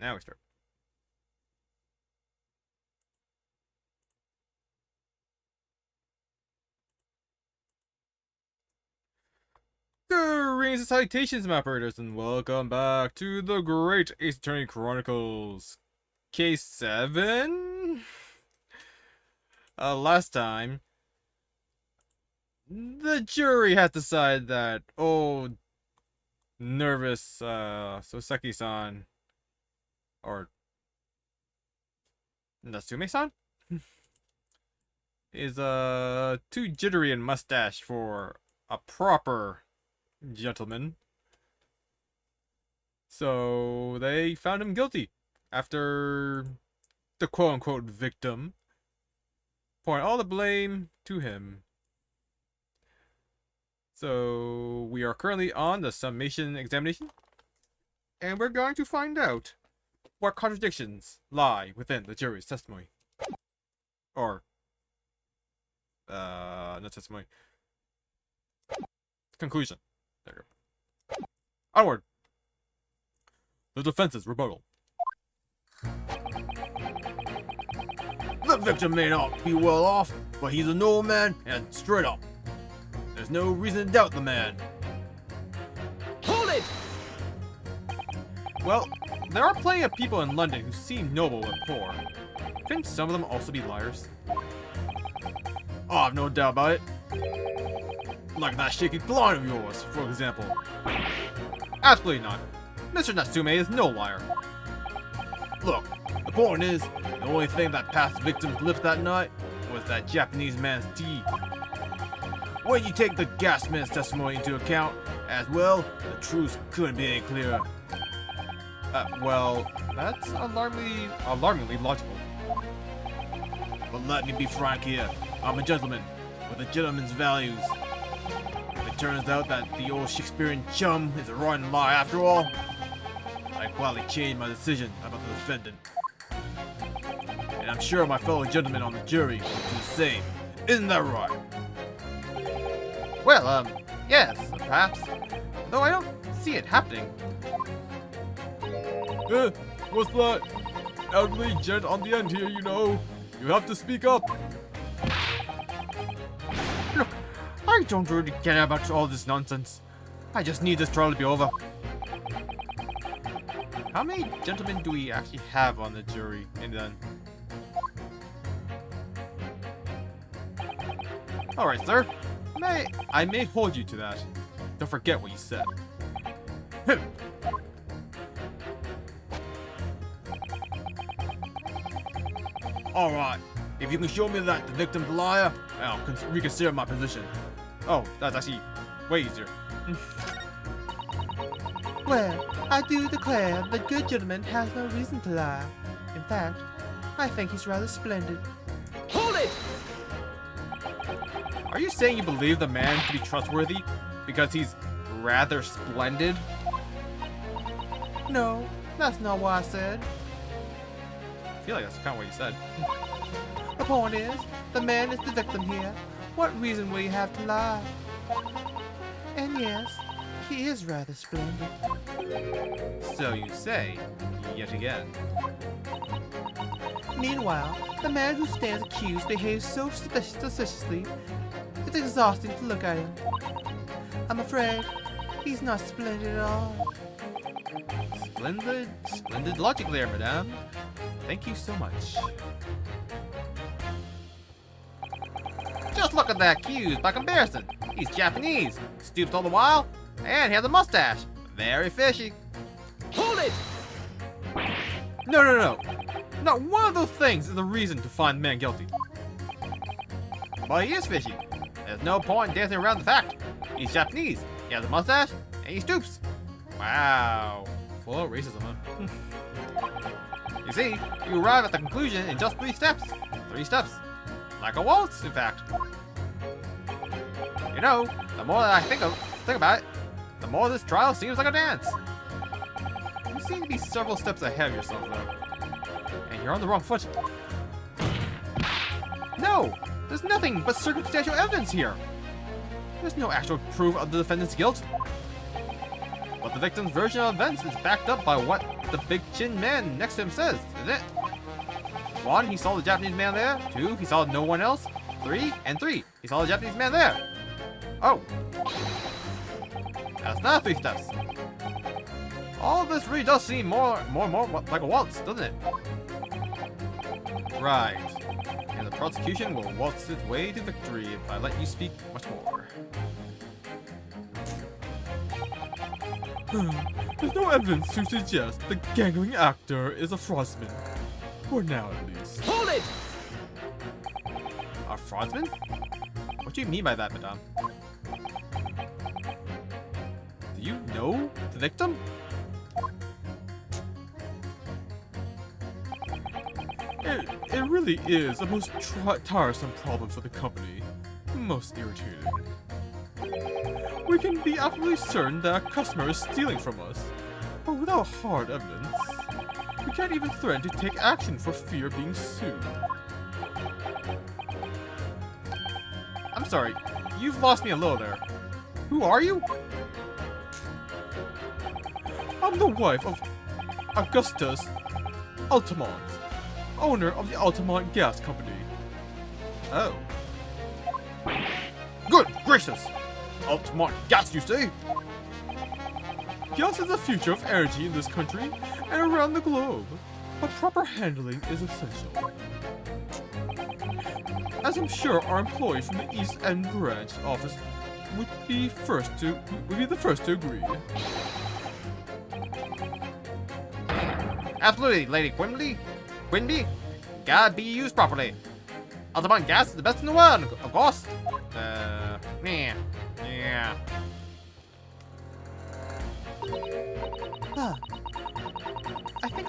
Now we start. Greetings and salutations, map readers, and welcome back to the Great Ace Attorney Chronicles. Case 7? Last time, the jury had decided that, nervous, Soseki-san, or Natsume-san? is, too jittery and mustache for a proper gentleman. So they found him guilty after the quote-unquote victim pouring all the blame to him. So we are currently on the summation examination, and we're going to find out what contradictions lie within the jury's testimony. Or not testimony. Conclusion. There you go. Onward. The defense's rebuttal. The victim may not be well off, but he's a normal man and straight up. There's no reason to doubt the man. Hold it! Well, there are plenty of people in London who seem noble but poor. Couldn't some of them also be liars? Oh, I've no doubt about it. Like that shaky client of yours, for example. Absolutely not. Mr. Natsume is no liar. Look, the point is, the only thing that passed the victim's lips that night was that Japanese man's tea. When you take the gas man's testimony into account as well, the truth couldn't be any clearer. Well, that's alarmingly logical. But let me be frank here. I'm a gentleman, with a gentleman's values. If it turns out that the old Shakespearean chum is a rotten lie after all, I quietly change my decision about the defendant. And I'm sure my fellow gentlemen on the jury will do the same. Isn't that right? Well, yes, perhaps. Though I don't see it happening. What's that? Elderly gent on the end here, you know. You have to speak up. Look, I don't really care about all this nonsense. I just need this trial to be over. How many gentlemen do we actually have on the jury in the end? Alright, sir. I may hold you to that. Don't forget what you said. Alright, if you can show me that the victim's a liar, I'll reconsider my position. Oh, that's actually way easier. Well, I do declare the good gentleman has no reason to lie. In fact, I think he's rather splendid. Hold it! Are you saying you believe the man to be trustworthy because he's rather splendid? No, that's not what I said. I feel like that's kind of what you said. The point is, the man is the victim here. What reason will he have to lie? And yes, he is rather splendid. So you say, yet again. Meanwhile, the man who stands accused behaves so suspiciously, it's exhausting to look at him. I'm afraid he's not splendid at all. Splendid logic there, madame. Thank you so much. Just look at that accused by comparison. He's Japanese, stoops all the while, and he has a mustache. Very fishy. Hold it! No. Not one of those things is a reason to find the man guilty. But he is fishy. There's no point in dancing around the fact. He's Japanese, he has a mustache, and he stoops. Wow. Full of racism, huh? You see, you arrive at the conclusion in just 3 steps. 3 steps. Like a waltz, in fact. You know, the more that I think about it, the more this trial seems like a dance. You seem to be several steps ahead of yourself, though. And you're on the wrong foot. No! There's nothing but circumstantial evidence here! There's no actual proof of the defendant's guilt. But the victim's version of events is backed up by what the big chin man next to him says, isn't it? 1, he saw the Japanese man there. 2, he saw no one else. 3, he saw the Japanese man there. Oh. That's not 3 steps. All this really does seem more like a waltz, doesn't it? Right. And the prosecution will waltz its way to victory if I let you speak much more. There's no evidence to suggest the gangling actor is a fraudman. For now, at least. Hold it! A fraudman? What do you mean by that, madame? Do you know the victim? It really is a most tiresome problem for the company. Most irritating. We can be absolutely certain that a customer is stealing from us, but without hard evidence, we can't even threaten to take action for fear of being sued. I'm sorry, you've lost me a little there. Who are you? I'm the wife of Augustus Altamont, owner of the Altamont Gas Company. Oh. Good gracious! Altamont gas, you say? Gas is the future of energy in this country and around the globe, but proper handling is essential. As I'm sure our employee from the East End branch office would be the first to agree. Absolutely, Lady Quimby. Quimby, gotta be used properly. Altamont gas is the best in the world, of course. Yeah. Ah. I think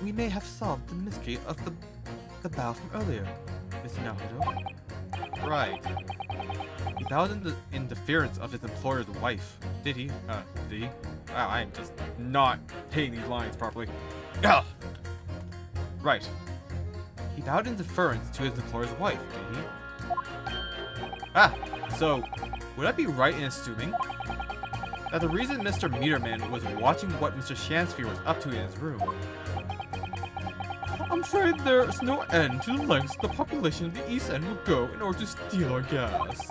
we may have solved the mystery of the bow from earlier, Mr. Naruto. Right. He bowed in the interference of his employer's wife. Did he? Did he? Wow, I am just not paying these lines properly. Ugh. Right. He bowed in deference to his employer's wife, did he? Ah, so, would I be right in assuming that the reason Mr. Meterman was watching what Mr. Shansphere was up to in his room? I'm afraid there's no end to the lengths the population of the East End will go in order to steal our gas.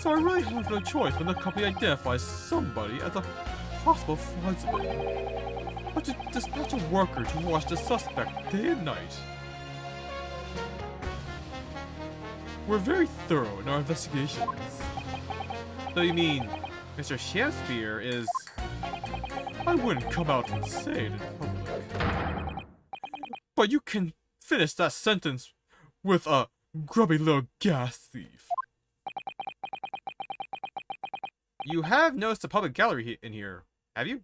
So I really have no choice when the company identifies somebody as a possible fraudster, but to dispatch a worker to watch the suspect day and night. We're very thorough in our investigations. So you mean Mr. Shansphere is... I wouldn't come out and say it in public. But you can finish that sentence with a grubby little gas thief. You have noticed a public gallery in here, have you?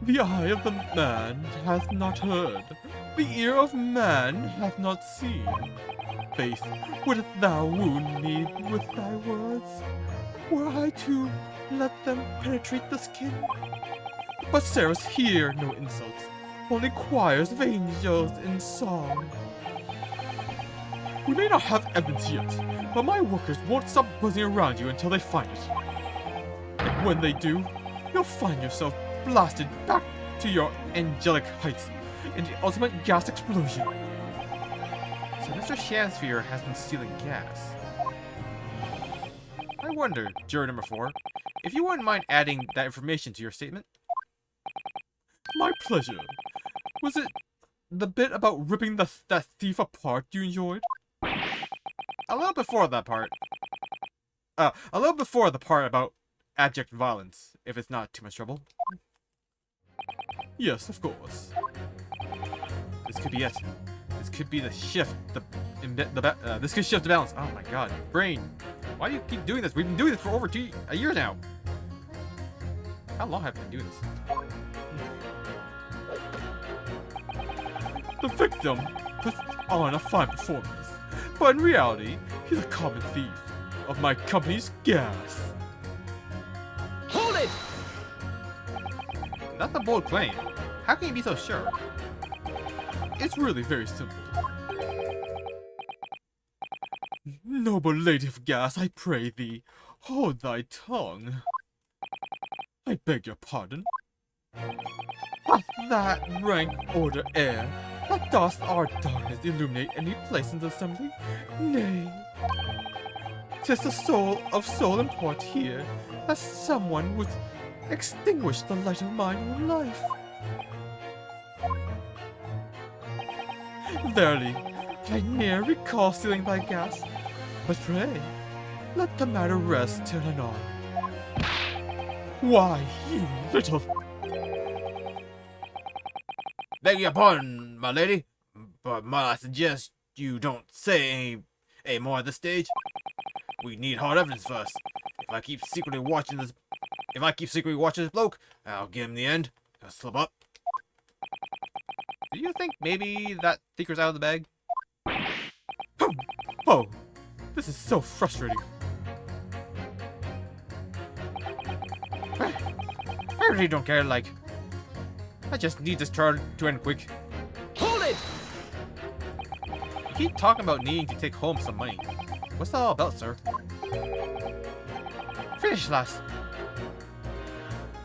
The eye of the man hath not heard, the ear of man hath not seen. Faith, wouldst thou wound me with thy words, were I to let them penetrate the skin? But Sarah's hear no insults, only choirs of angels in song. We may not have evidence yet, but my workers won't stop buzzing around you until they find it. And when they do, you'll find yourself blasted back to your angelic heights in the ultimate gas explosion. So Mr. Shansphere has been stealing gas. I wonder, juror number 4, if you wouldn't mind adding that information to your statement? My pleasure. Was it the bit about ripping that thief apart you enjoyed? A little before that part. A little before the part about abject violence, if it's not too much trouble. Yes, of course. This could be it. This could be the shift. This could shift the balance. Oh my god, brain! Why do you keep doing this? We've been doing this for over a year now. How long have we been doing this? The victim puts on a fine performance, but in reality, he's a common thief of my company's gas. Hold it! That's a bold claim. How can you be so sure? It's really very simple. Noble lady of gas, I pray thee, hold thy tongue. I beg your pardon? Hath that rank order air, that dost our darkness illuminate any place in the assembly? Nay, 'tis the soul of soul import here, that someone would extinguish the light of mine own life. Verily, I ne'er recall stealing thy gas, but pray, let the matter rest till anon. Why, you little... Beg your pardon, my lady, but might I suggest you don't say any more at this stage? We need hard evidence first. If I keep secretly watching this bloke, I'll give him the end. I'll slip up. Do you think maybe that secret's out of the bag? Oh, this is so frustrating. I really don't care, like... I just need this trial to end quick. Hold it! You keep talking about needing to take home some money. What's that all about, sir? Finish, lass.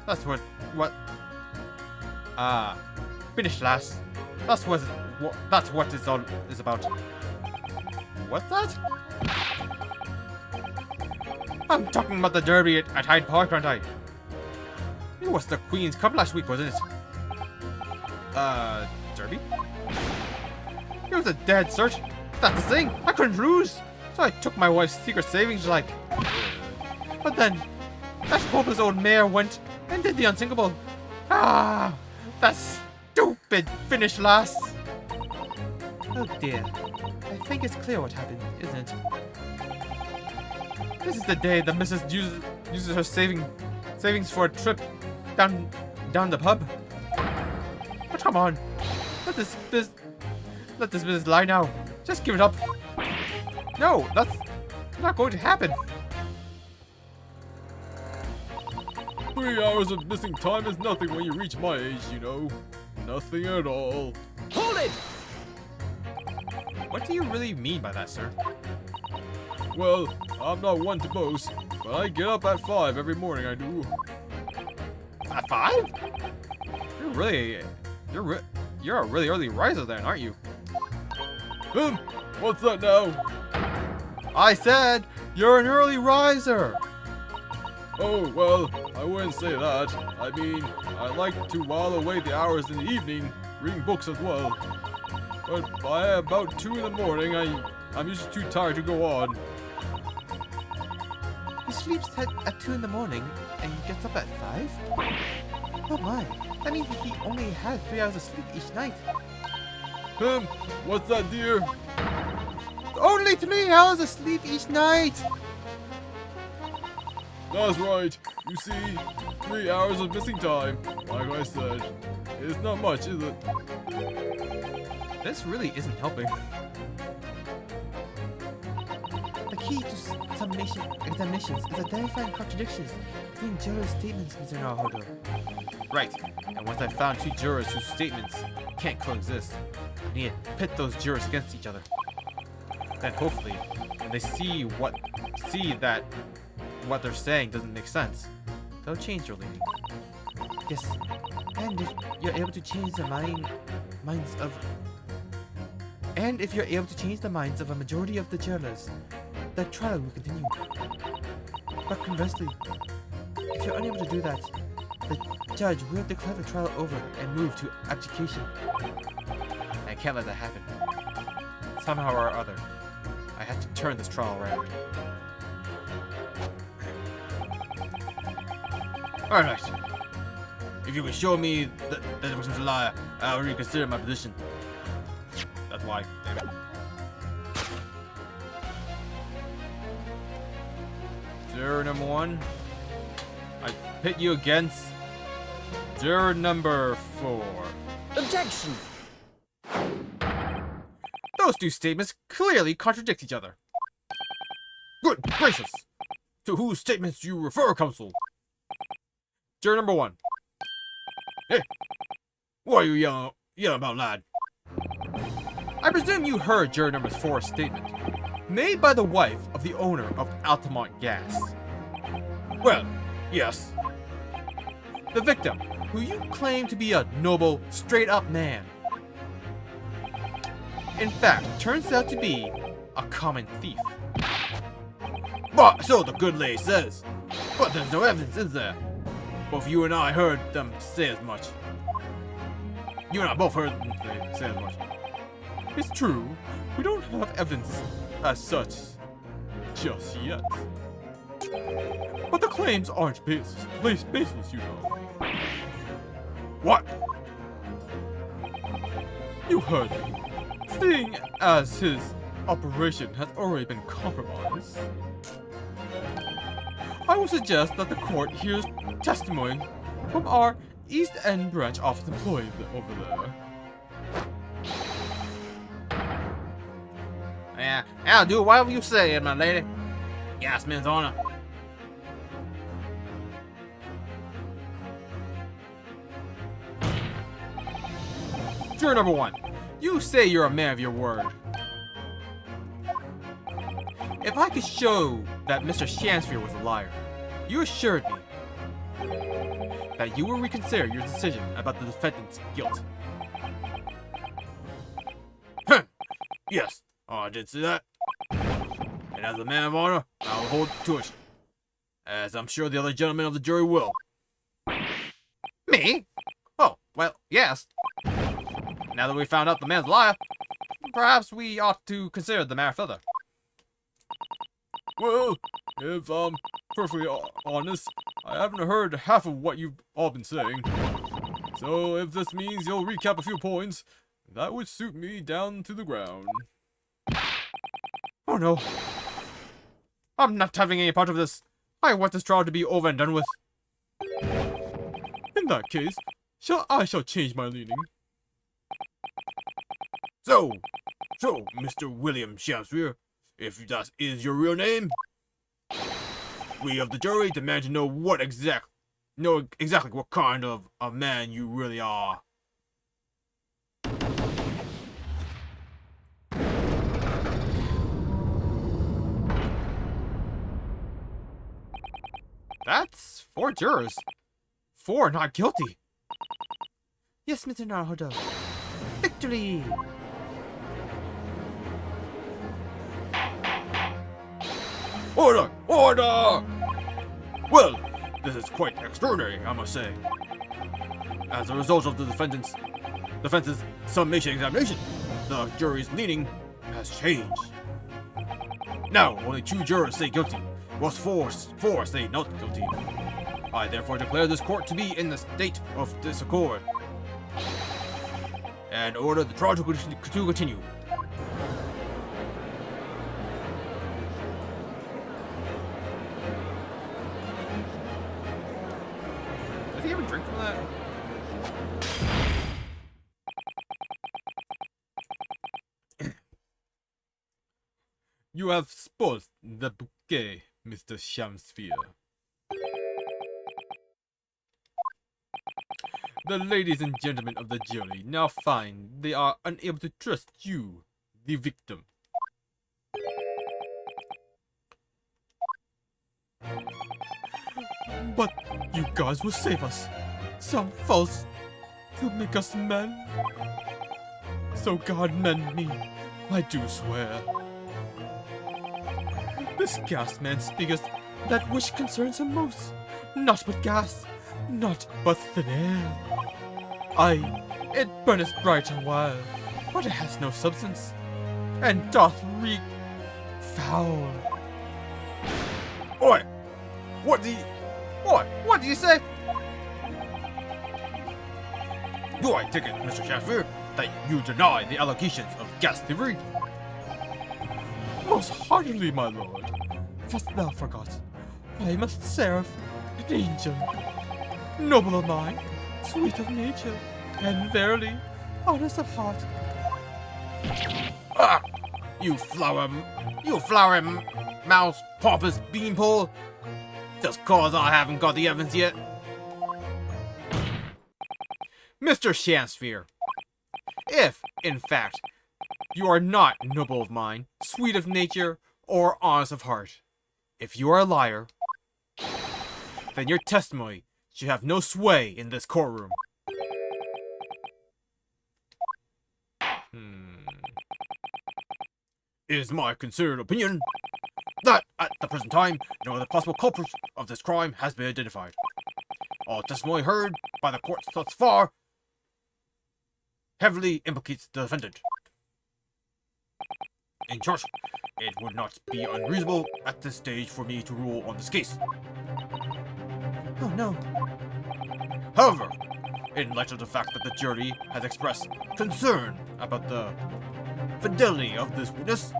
That's what... Finish, lass. That's what it's all is about. What's that? I'm talking about the derby at Hyde Park, aren't I? It was the Queen's Cup last week, wasn't it? Derby? It was a dead cert. That's the thing. I couldn't lose. So I took my wife's secret savings, like... But then, that hopeless old mare went and did the unthinkable. Ah! That stupid finish, lass. Oh dear. I think it's clear what happened, isn't it? This is the day the missus uses her savings for a trip down the pub. But come on, let this business lie now. Just give it up. No, that's not going to happen. 3 hours of missing time is nothing when you reach my age, you know. Nothing at all. Hold it! What do you really mean by that, sir? Well, I'm not one to boast, but I get up at 5 every morning, I do. At 5? You're a really early riser then, aren't you? What's that now? I said you're an early riser. Oh, well, I wouldn't say that. I mean, I like to while away the hours in the evening, reading books as well. But by about 2 in the morning, I'm usually too tired to go on. He sleeps at 2 in the morning and gets up at 5? Oh my, that means he only has 3 hours of sleep each night. What's that, dear? Only 3 hours of sleep each night. That's right. You see, 3 hours of missing time. Like I said, it's not much, is it? This really isn't helping. The key to examinations is identifying contradictions between jurors' statements, Mr. Naruhodo. Right, and once I've found 2 jurors whose statements can't coexist, I need to pit those jurors against each other. Then hopefully, when they see that what they're saying doesn't make sense, they'll change their leaning. Yes, and if you're able to change the minds of a majority of the jurors, the trial will continue. But conversely, if you're unable to do that, the judge will declare the trial over and move to abdication. I can't let that happen. Somehow or other, I have to turn this trial around. Alright. If you can show me that it was a liar, I'll reconsider my position. That's why. Damn it. Juror number 1, I pit you against juror number 4. Objection! Those 2 statements clearly contradict each other. Good gracious! To whose statements do you refer, counsel? Juror number 1. Hey! What are you yelling about, lad? I presume you heard juror number 4's statement, made by the wife of the owner of Altamont Gas. Well, yes. the victim, who you claim to be a noble, straight-up man, in fact, turns out to be a common thief. But so the good lady says. But there's no evidence, is there? Both you and I heard them say as much. You and I both heard them say as much. It's true, we don't have evidence as such just yet. But the claims aren't baseless, you know. What? You heard me. Seeing as his operation has already been compromised, I would suggest that the court hears testimony from our East End branch office employee over there. Yeah, I'll do whatever you say, my lady. Yes, Miss Honor. Juror number 1. You say you're a man of your word. If I could show that Mr. Shansfield was a liar, you assured me that you will reconsider your decision about the defendant's guilt. Yes, I did see that. And as a man of honor, I will hold to it. As I'm sure the other gentlemen of the jury will. Me? Oh, well, yes. Now that we found out the man's a liar, perhaps we ought to consider the matter further. Well, if I'm perfectly honest, I haven't heard half of what you've all been saying. So if this means you'll recap a few points, that would suit me down to the ground. Oh no. I'm not having any part of this. I want this trial to be over and done with. In that case, I shall change my leaning. So, Mr. William Shansfield, if that is your real name, we of the jury demand to know exactly what kind of a man you really are. That's 4 jurors. 4 not guilty. Yes, Mr. Naruhodo. Victory! Order! Order! Well, this is quite extraordinary, I must say. As a result of the defense's summation examination, the jury's leaning has changed. Now, only 2 jurors say guilty, whilst 4 say not guilty. I therefore declare this court to be in the state of disaccord, and order the trial to continue. Did he have a drink from that? You have spoiled the bouquet, Mr. Shansfield. The ladies and gentlemen of the jury now find they are unable to trust you, the victim. But you guys will save us. Some false to make us men. So God mend me, I do swear. This gas man speaketh that which concerns him most. Not but gas, not but thin air. Aye, it burneth bright a while, but it has no substance, and doth reek foul. Oi! What do you say? Do I take it, Mr. Shansfield, that you deny the allegations of gas thievery? Most heartily, my lord. Hast thou forgot? I am a seraph, an angel, noble of mind, sweet of nature, and verily, honest of heart. Ah! You flower mouse pompous beanpole! Just cause I haven't got the evidence yet. Mr. Shansfield, if, in fact, you are not noble of mind, sweet of nature, or honest of heart, if you are a liar, then your testimony should have no sway in this courtroom. It is my considered opinion that, at the present time, no other possible culprit of this crime has been identified. All testimony heard by the courts thus far heavily implicates the defendant. In short, it would not be unreasonable at this stage for me to rule on this case. Oh no. However, in light of the fact that the jury has expressed concern about the fidelity of this witness,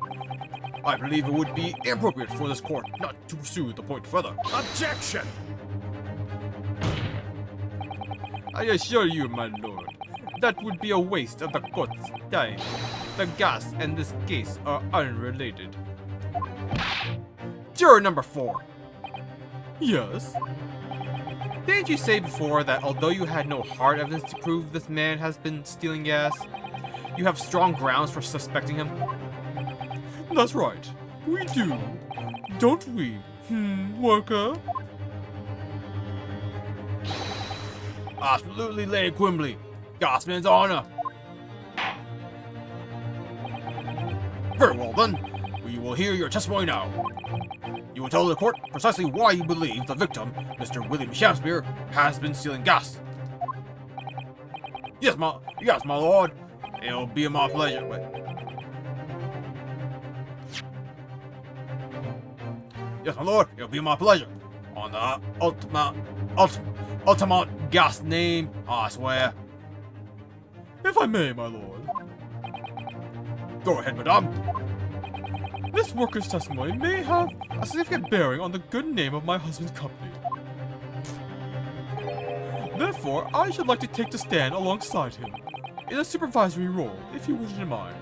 I believe it would be inappropriate for this court not to pursue the point further. Objection! I assure you, my lord, that would be a waste of the court's time. The gas and this case are unrelated. Juror number 4. Yes? Didn't you say before that although you had no hard evidence to prove this man has been stealing gas, you have strong grounds for suspecting him? That's right. We do. Don't we, worker? Absolutely, Lady Quimbley. Gasman's honor. Very well then. We will hear your testimony now. You will tell the court precisely why you believe the victim, Mr. William Shakespeare, has been stealing gas. Yes, my lord. It'll be my pleasure. Wait. Yes, my lord. It'll be my pleasure. On the ultimate gas name, I swear. If I may, my lord. Go ahead, madame. This worker's testimony may have a significant bearing on the good name of my husband's company. Therefore, I should like to take the stand alongside him, in a supervisory role, if you wouldn't mind.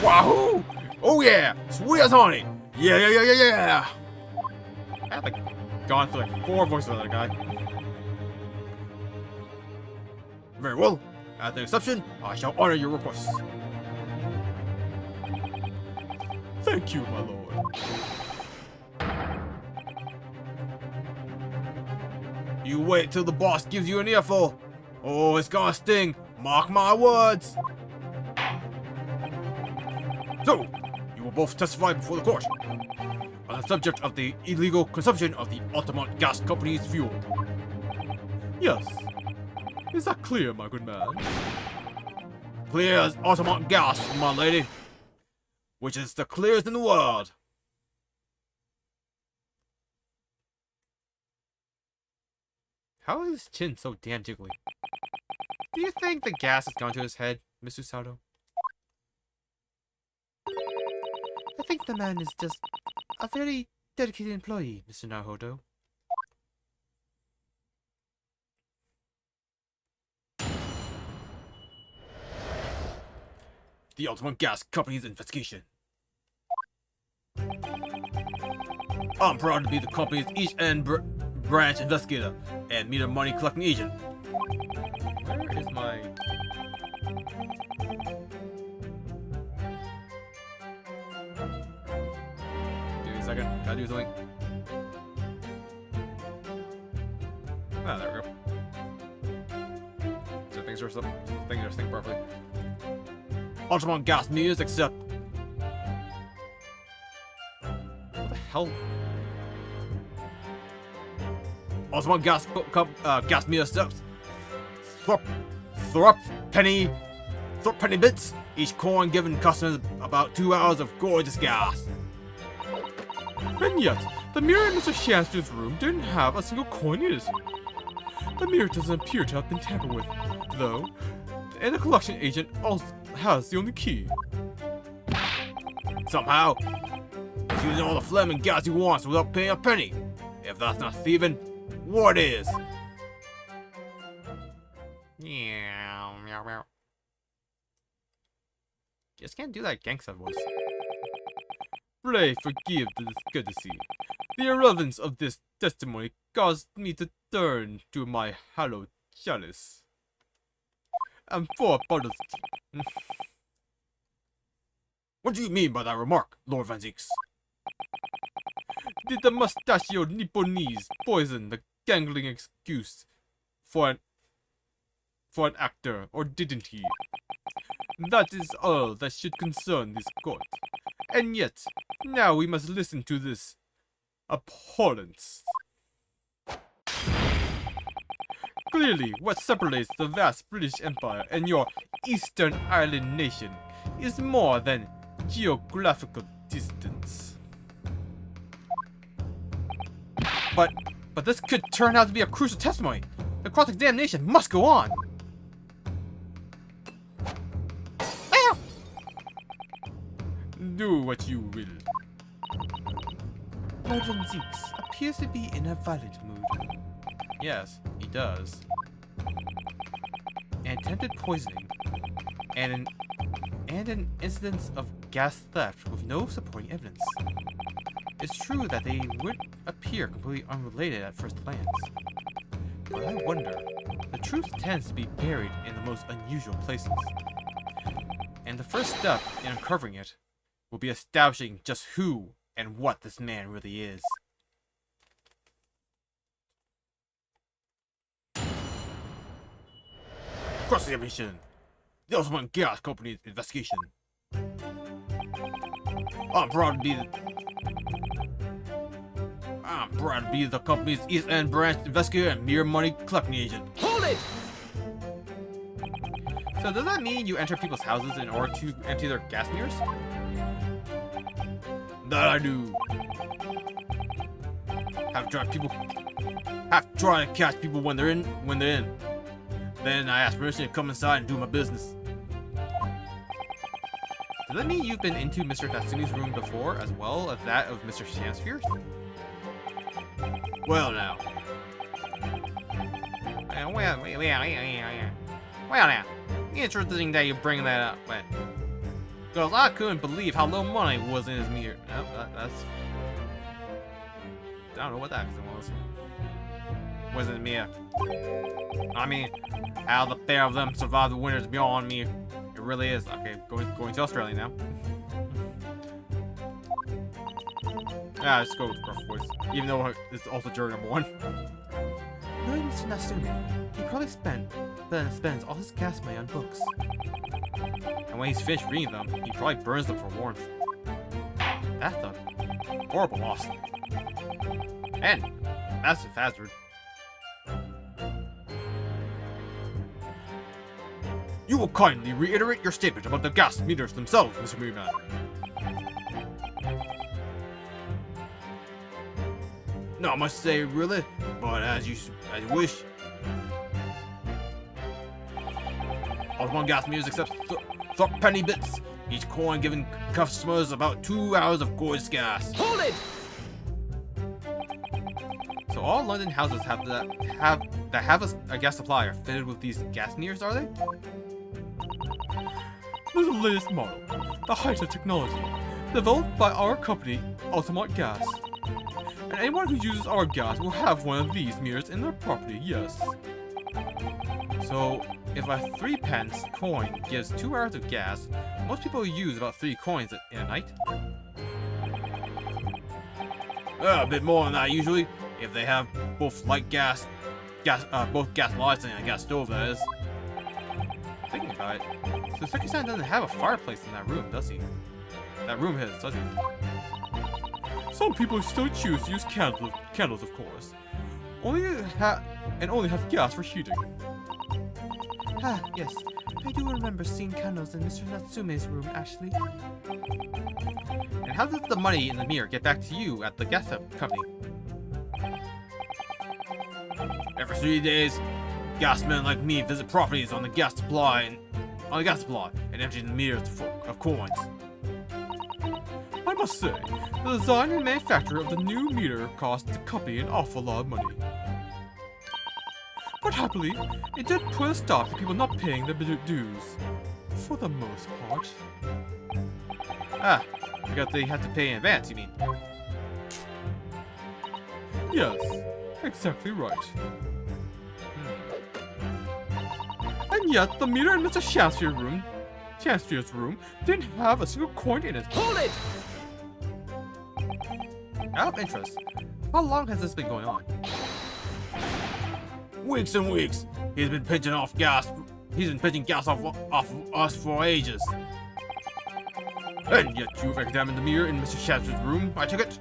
Wahoo! Oh yeah! Sweet as honey! Yeah! I have gone through like 4 voices of that guy. Very well. At the exception, I shall honor your request. Thank you, my lord. You wait till the boss gives you an earful. Oh, it's gonna sting. Mark my words. So, you will both testify before the court on the subject of the illegal consumption of the Altamont Gas Company's fuel. Yes. Is that clear, my good man? Clear as Altamont gas, my lady. Which is the clearest in the world. How is his chin so damn jiggly? Do you think the gas has gone to his head, Mr. Sato? I think the man is just a very dedicated employee, Mr. Naruhodo. The Altamont Gas Company's investigation. I'm proud to be the company's East End branch investigator and meter money collecting agent. Where is my... Give me a second. Gotta do something. Ah, there we go. So things are synced properly. Altamont Gas meters accept. What the hell? Altamont Gas meter accepts. Penny bits. Each coin given customers about 2 hours of gorgeous gas. And yet, the mirror in Mr. Shansfield's room didn't have a single coin in it. The mirror doesn't appear to have been tampered with, though, and the collection agent also has the only key. Somehow, he's using all the phlegm and gas he wants without paying a penny. If that's not thieving, what is? Meow, meow, meow. Just can't do that gangsta voice. Pray forgive the discourtesy. The irrelevance of this testimony caused me to turn to my hallowed chalice. And for apology. What do you mean by that remark, Lord Van Zieks? Did the mustachio Nipponese poison the gangling excuse for an actor, or didn't he? That is all that should concern this court. And yet, now we must listen to this abhorrence. Clearly, what separates the vast British Empire and your Eastern Island nation is more than geographical distance. But this could turn out to be a crucial testimony. The cross-examination must go on. Do what you will. Lord Von Zeeks appears to be in a violent mood. Yes, he does. And attempted poisoning, and an incidence of gas theft with no supporting evidence. It's true that they would appear completely unrelated at first glance. But I wonder, the truth tends to be buried in the most unusual places. And the first step in uncovering it will be establishing just who and what this man really is. Cross-examination. The Ultimate Gas Company's investigation. I'm proud to be the company's East End branch investigator and mere money collecting agent. Hold it! So does that mean you enter people's houses in order to empty their gas meters? That I do. Have tried to catch people when they're in. Then I ask permission to come inside and do my business. Does that mean you've been into Mr. Tatsumi's room before, as well as that of Mr. Shamsphere's? Well now. Well now. Interesting that you bring that up, man. Because I couldn't believe how little money was in his meter. No, that's... I don't know what that accent was. Wasn't me. I mean, how the pair of them survived the winters beyond me. It really is. Okay, going to Australia now. Let's go with rough voice. Even though it's also jury number 1. Knowing Mr. Natsumi, he probably spends all his gas money on books. And when he's finished reading them, he probably burns them for warmth. That's a horrible loss. And massive hazard. You will kindly reiterate your statement about the gas meters themselves, Mr. Moonman. Not much to say, really, but as you wish. All one gas meters except penny bits. Each coin giving customers about 2 hours of gorgeous gas. Hold it! So all London houses have a gas supply are fitted with these gas meters, are they? This is the latest model, the high-tech technology, developed by our company, Ultimate Gas. And anyone who uses our gas will have one of these meters in their property, yes. So, if a 3-pence coin gives 2 hours of gas, most people use about 3 coins in a night. A bit more than that usually, if they have both both gas lights and a gas stove, that is. Thinking about it, so Suki-san doesn't have a fireplace in that room, does he? That room is, does he? Some people still choose to use candles, of course. Only have gas for heating. Ah, yes. I do remember seeing candles in Mr. Natsume's room, actually. And how does the money in the mirror get back to you at the gas company? Every 3 days, gasmen like me visit properties on the gas supply and empty the meters of coins. I must say, the design and manufacture of the new meter cost the company an awful lot of money. But happily, it did put a stop to people not paying their dues. For the most part. Ah, because they have to pay in advance, you mean? Yes, exactly right. And yet, the meter in Mr. Shamsphere's room didn't have a single coin in it. Hold it! Out of interest, how long has this been going on? Weeks and weeks. He's been pinching gas off us for ages. And yet you've examined the mirror in Mr. Shaz's room, I took it?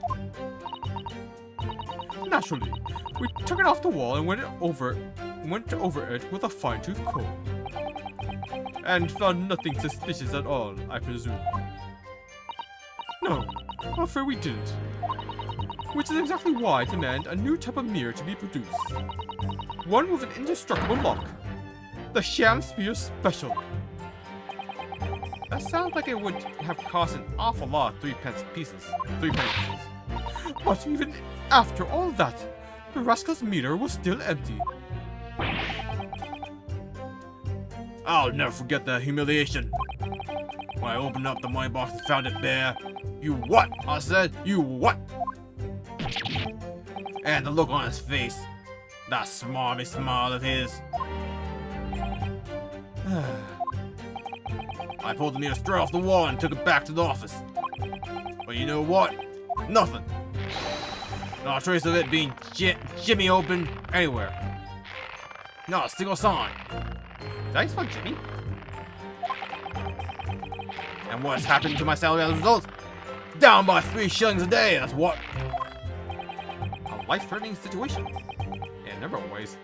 Naturally, we took it off the wall and went over it with a fine-tooth comb. And found nothing suspicious at all, I presume. No, I'm afraid we didn't. Which is exactly why I demand a new type of mirror to be produced. One with an indestructible lock. The Sham Spear Special. That sounds like it would have cost an awful lot of 3 penny pieces. But even after all that, the rascal's meter was still empty. I'll never forget the humiliation. When I opened up the money box and found it bare. You what? I said, you what? And the look on his face. That smarmy smile of his. I pulled the mirror straight off the wall and took it back to the office. But you know what? Nothing. Not a trace of it being jimmy open anywhere. Not a single sign. Did I spell Jimmy? And what's happened to my salary as a result? Down by 3 shillings a day, that's what. A life-threatening situation. In a number of ways.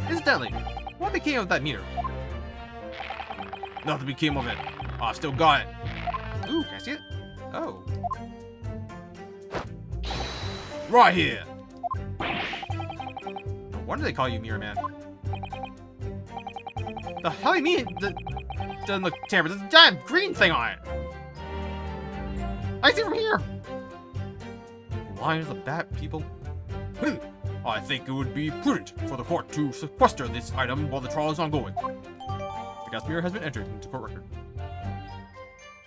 Incidentally, what became of that meter? Nothing became of it. I still got it. Ooh, can I see it? Oh. Right here. No wonder they call you Mirror Man. The hell you mean? Doesn't look tampered. There's a giant green thing on it. I see it from here. Lions of bad people. I think it would be prudent for the court to sequester this item while the trial is ongoing. The gas mirror has been entered into court record.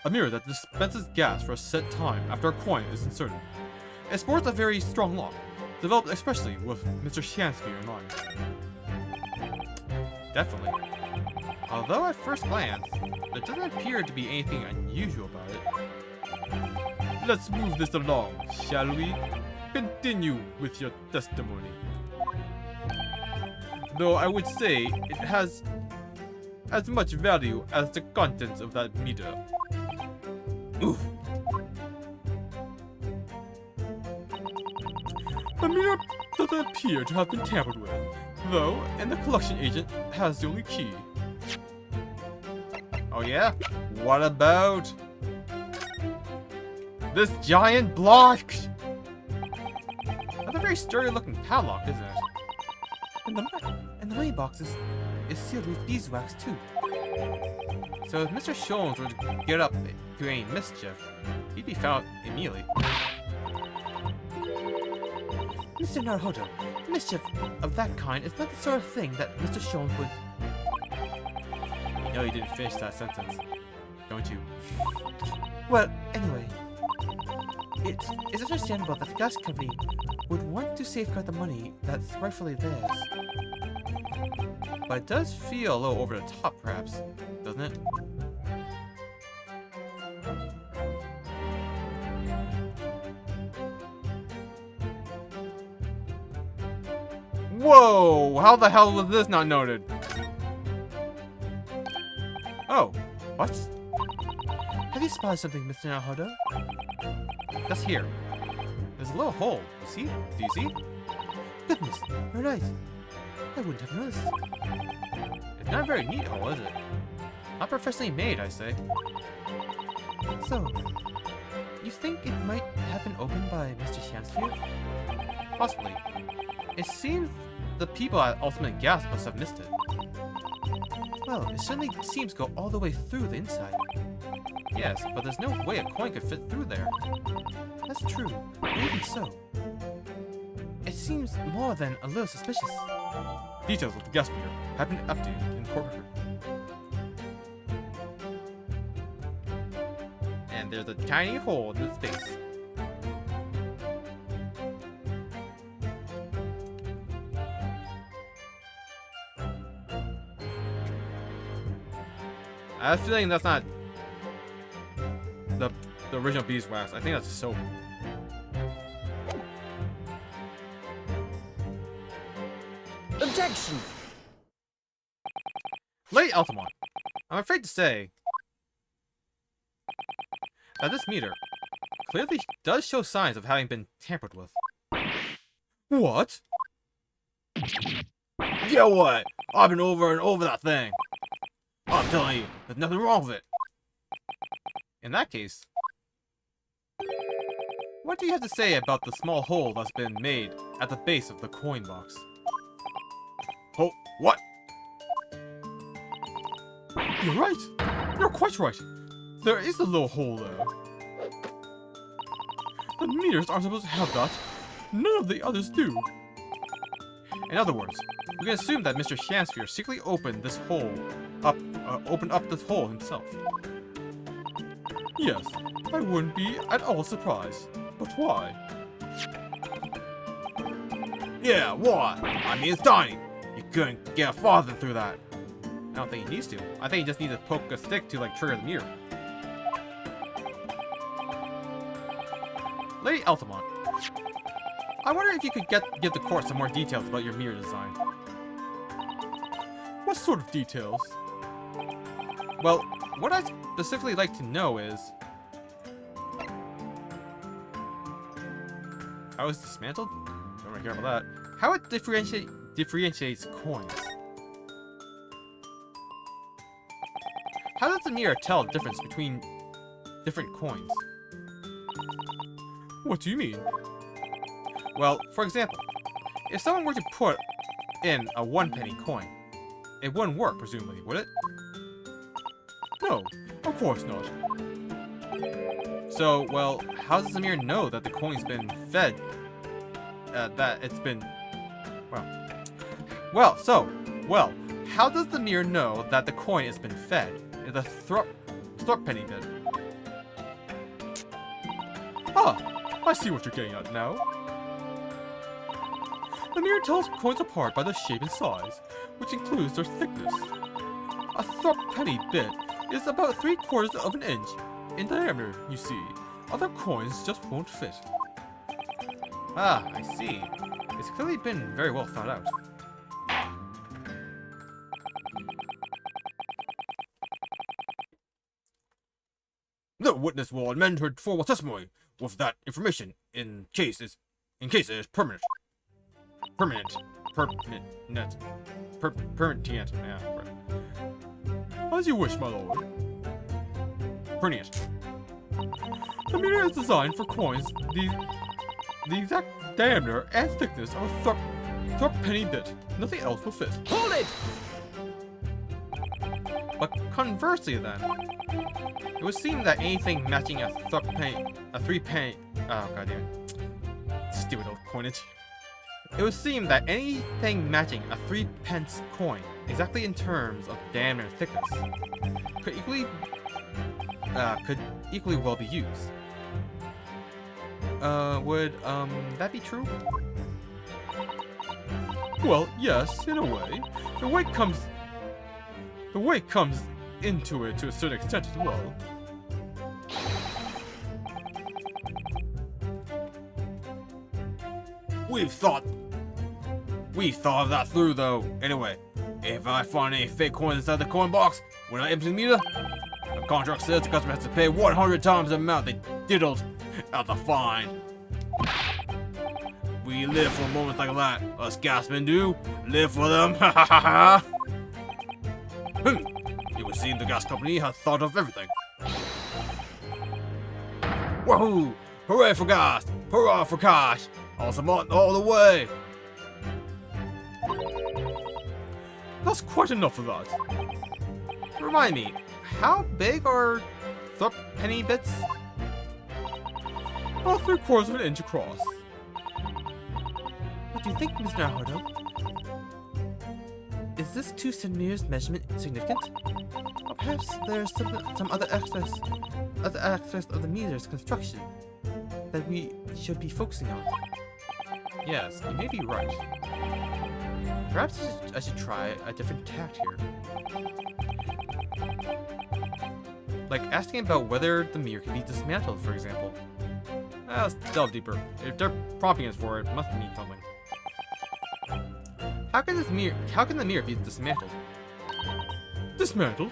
A mirror that dispenses gas for a set time after a coin is inserted. It sports a very strong lock, developed especially with Mr. Shanspeare in mind. Definitely. Although at first glance, there doesn't appear to be anything unusual about it. Let's move this along, shall we? Continue with your testimony. Though I would say it has as much value as the contents of that meter. Oof. The meter doesn't appear to have been tampered with, though, and the collection agent has the only key. Oh yeah? What about this giant block? That's a very sturdy looking padlock, isn't it? And the money box is sealed with beeswax too. So if Mr. Sholmes were to get up to any mischief, he'd be found immediately. Mr. Naruhodo, mischief of that kind is not the sort of thing that Mr. Sholmes would... You know you didn't finish that sentence, don't you? Well, anyway, it's understandable that the gas company would want to safeguard the money that's rightfully theirs. But it does feel a little over the top, perhaps, doesn't it? Whoa! How the hell was this not noted? Oh, what? Have you spotted something, Mr. Naruhodo? That's here. There's a little hole. You see? Do you see? Goodness, you're right. I wouldn't have noticed. It's not a very neat hole, is it? Not professionally made, I say. So, you think it might have been opened by Mr. Shansfield? Possibly. It seems the people at Ultimate Gas must have missed it. Well, it certainly seems to go all the way through the inside. Yes, but there's no way a coin could fit through there. That's true, but even so, it seems more than a little suspicious. Details of the gas meter have been updated in court record. And there's a tiny hole in its base. I have a feeling that's not the the original beeswax. I think that's soap. Objection! Lady Altamont, I'm afraid to say that this meter clearly does show signs of having been tampered with. What? Yeah, what? I've been over and over that thing. I'm telling you, there's nothing wrong with it. In that case, what do you have to say about the small hole that's been made at the base of the coin box? Oh, what? You're right. You're quite right. There is a little hole there. The meters aren't supposed to have that. None of the others do. In other words, we can assume that Mr. Shamsphere secretly opened this hole up, this hole himself. Yes, I wouldn't be at all surprised. But why? Yeah, what? I mean, it's tiny. You couldn't get farther through that. I don't think he needs to. I think he just needs to poke a stick to, like, trigger the mirror. Lady Altamont, I wonder if you could give the court some more details about your mirror design. What sort of details? Well, what I'd specifically like to know is how it's dismantled? Don't really care about that. How it differentiates coins. How does the mirror tell the difference between different coins? What do you mean? Well, for example, if someone were to put in a 1-penny coin, it wouldn't work, presumably, would it? No, of course not. So, well, how does the mirror know that the coin's been fed? That it's been... Well, how does the mirror know that the coin has been fed? The throp penny bit. Ah, I see what you're getting at now. The mirror tells coins apart by their shape and size, which includes their thickness. A threepenny bit is about 3/4 of an inch in diameter, you see. Other coins just won't fit. Ah, I see. It's clearly been very well thought out. The witness will amend her formal testimony with that information in case it is permanent. Permanent. Yeah, right. As you wish, my lord. Permanent. The mirror is designed for coins the exact diameter and thickness of a threepenny bit. Nothing else will fit. Hold it! But conversely then, it would seem that anything matching a 3-penny, oh goddamn, stupid old coinage. It would seem that anything matching a 3-pence coin, exactly in terms of diameter and thickness, could equally well be used. Would that be true? Well, yes, in a way. The weight comes into it to a certain extent as well. We've thought of that through, though. Anyway, if I find any fake coins inside the coin box when I empty the meter, the contract says the customer has to pay 100 times the amount they diddled at the fine. We live for moments like that. Us gasmen do. Live for them. Ha ha ha ha. It would seem the gas company has thought of everything. Woohoo! Hooray for gas! Hurrah for cash! Awesome all the way! That's quite enough of that. Remind me, how big are threepenny bits? About 3/4 of an inch across. What do you think, Mr. Naruto? Is this 2 centimeters measurement significant? Or perhaps there's some other aspects of the meter's construction that we should be focusing on? Yes, you may be right. Perhaps I should try a different tact here. Like asking about whether the mirror can be dismantled, for example. Let's delve deeper. If they're prompting us for it, it must mean something. How can the mirror be dismantled? Dismantled?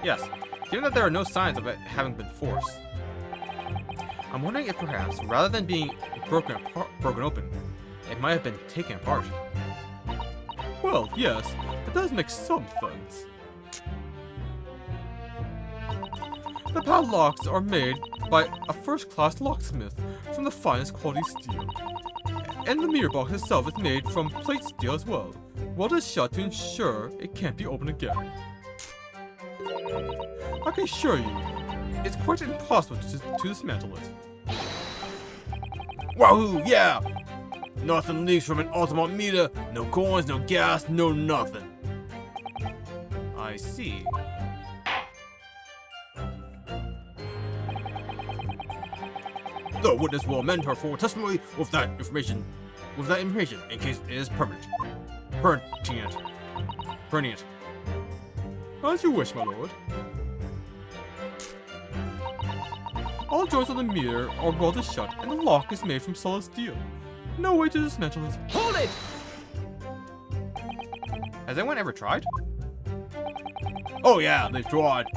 Yes, given that there are no signs of it having been forced. I'm wondering if perhaps, rather than being broken open, it might have been taken apart. Well, yes, it does make some sense. The padlocks are made by a first-class locksmith from the finest quality steel. And the mirror box itself is made from plate steel as well, welded shut to ensure it can't be opened again. I can assure you, it's quite impossible to dismantle it. Wahoo, yeah! Nothing leaks from an ultimate meter. No coins, no gas, no nothing. I see. The witness will amend her full testimony with that information, in case it is pertinent. As you wish, my lord. All joints of the mirror are welded shut, and the lock is made from solid steel. No way to dismantle it. Hold it! Has anyone ever tried? Oh yeah, they've tried,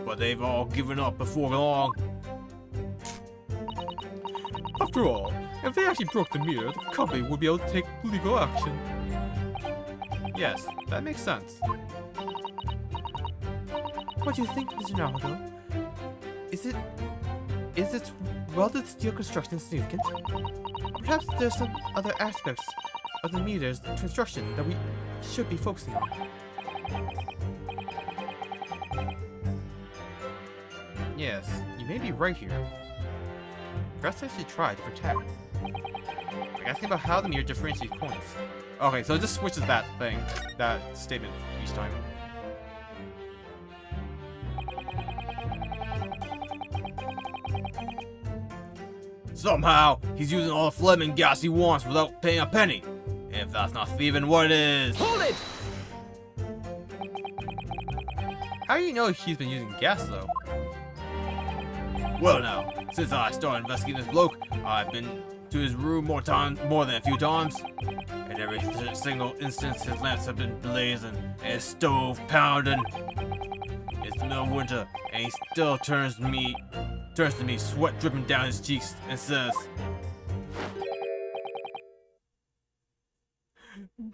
but they've all given up before long. After all, if they actually broke the mirror, the company would be able to take legal action. Yes, that makes sense. What do you think, Mr. Naruto? Is its welded steel construction significant? Perhaps there's some other aspects of the meter's construction that we should be focusing on. Yes, you may be right here. Perhaps I should try a different tag. Like asking about how the mirror differentiates coins. Okay, so it just switches that statement each time. Somehow, he's using all the flaming gas he wants without paying a penny. If that's not thieving, what is? Hold it! How do you know he's been using gas, though? Well now, since I started investigating this bloke, I've been to his room more than a few times. In every single instance, his lamps have been blazing and his stove pounding. It's the middle of winter, and he still turns to me, sweat dripping down his cheeks, and says,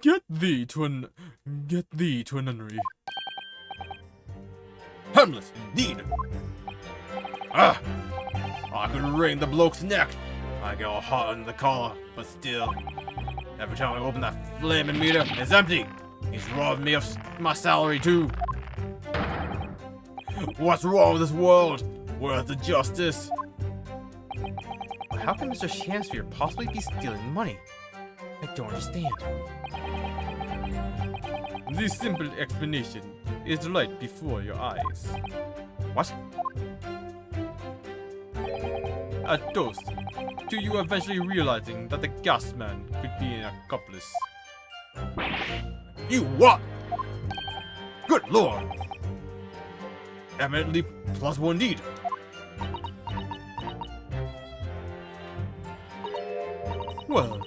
Get thee to a nunnery. "Harmless indeed. Ah, I could wring the bloke's neck. I get all hot under the collar, but still, every time I open that flaming meter, it's empty. He's robbed me of my salary too. What's wrong with this world? Where's the justice?" But how can Mr. Shamsphere possibly be stealing money? I don't understand. The simple explanation is right before your eyes. What? A toast to you eventually realizing that the gas man could be an accomplice. You what? Good lord. Eminently plausible indeed. Well,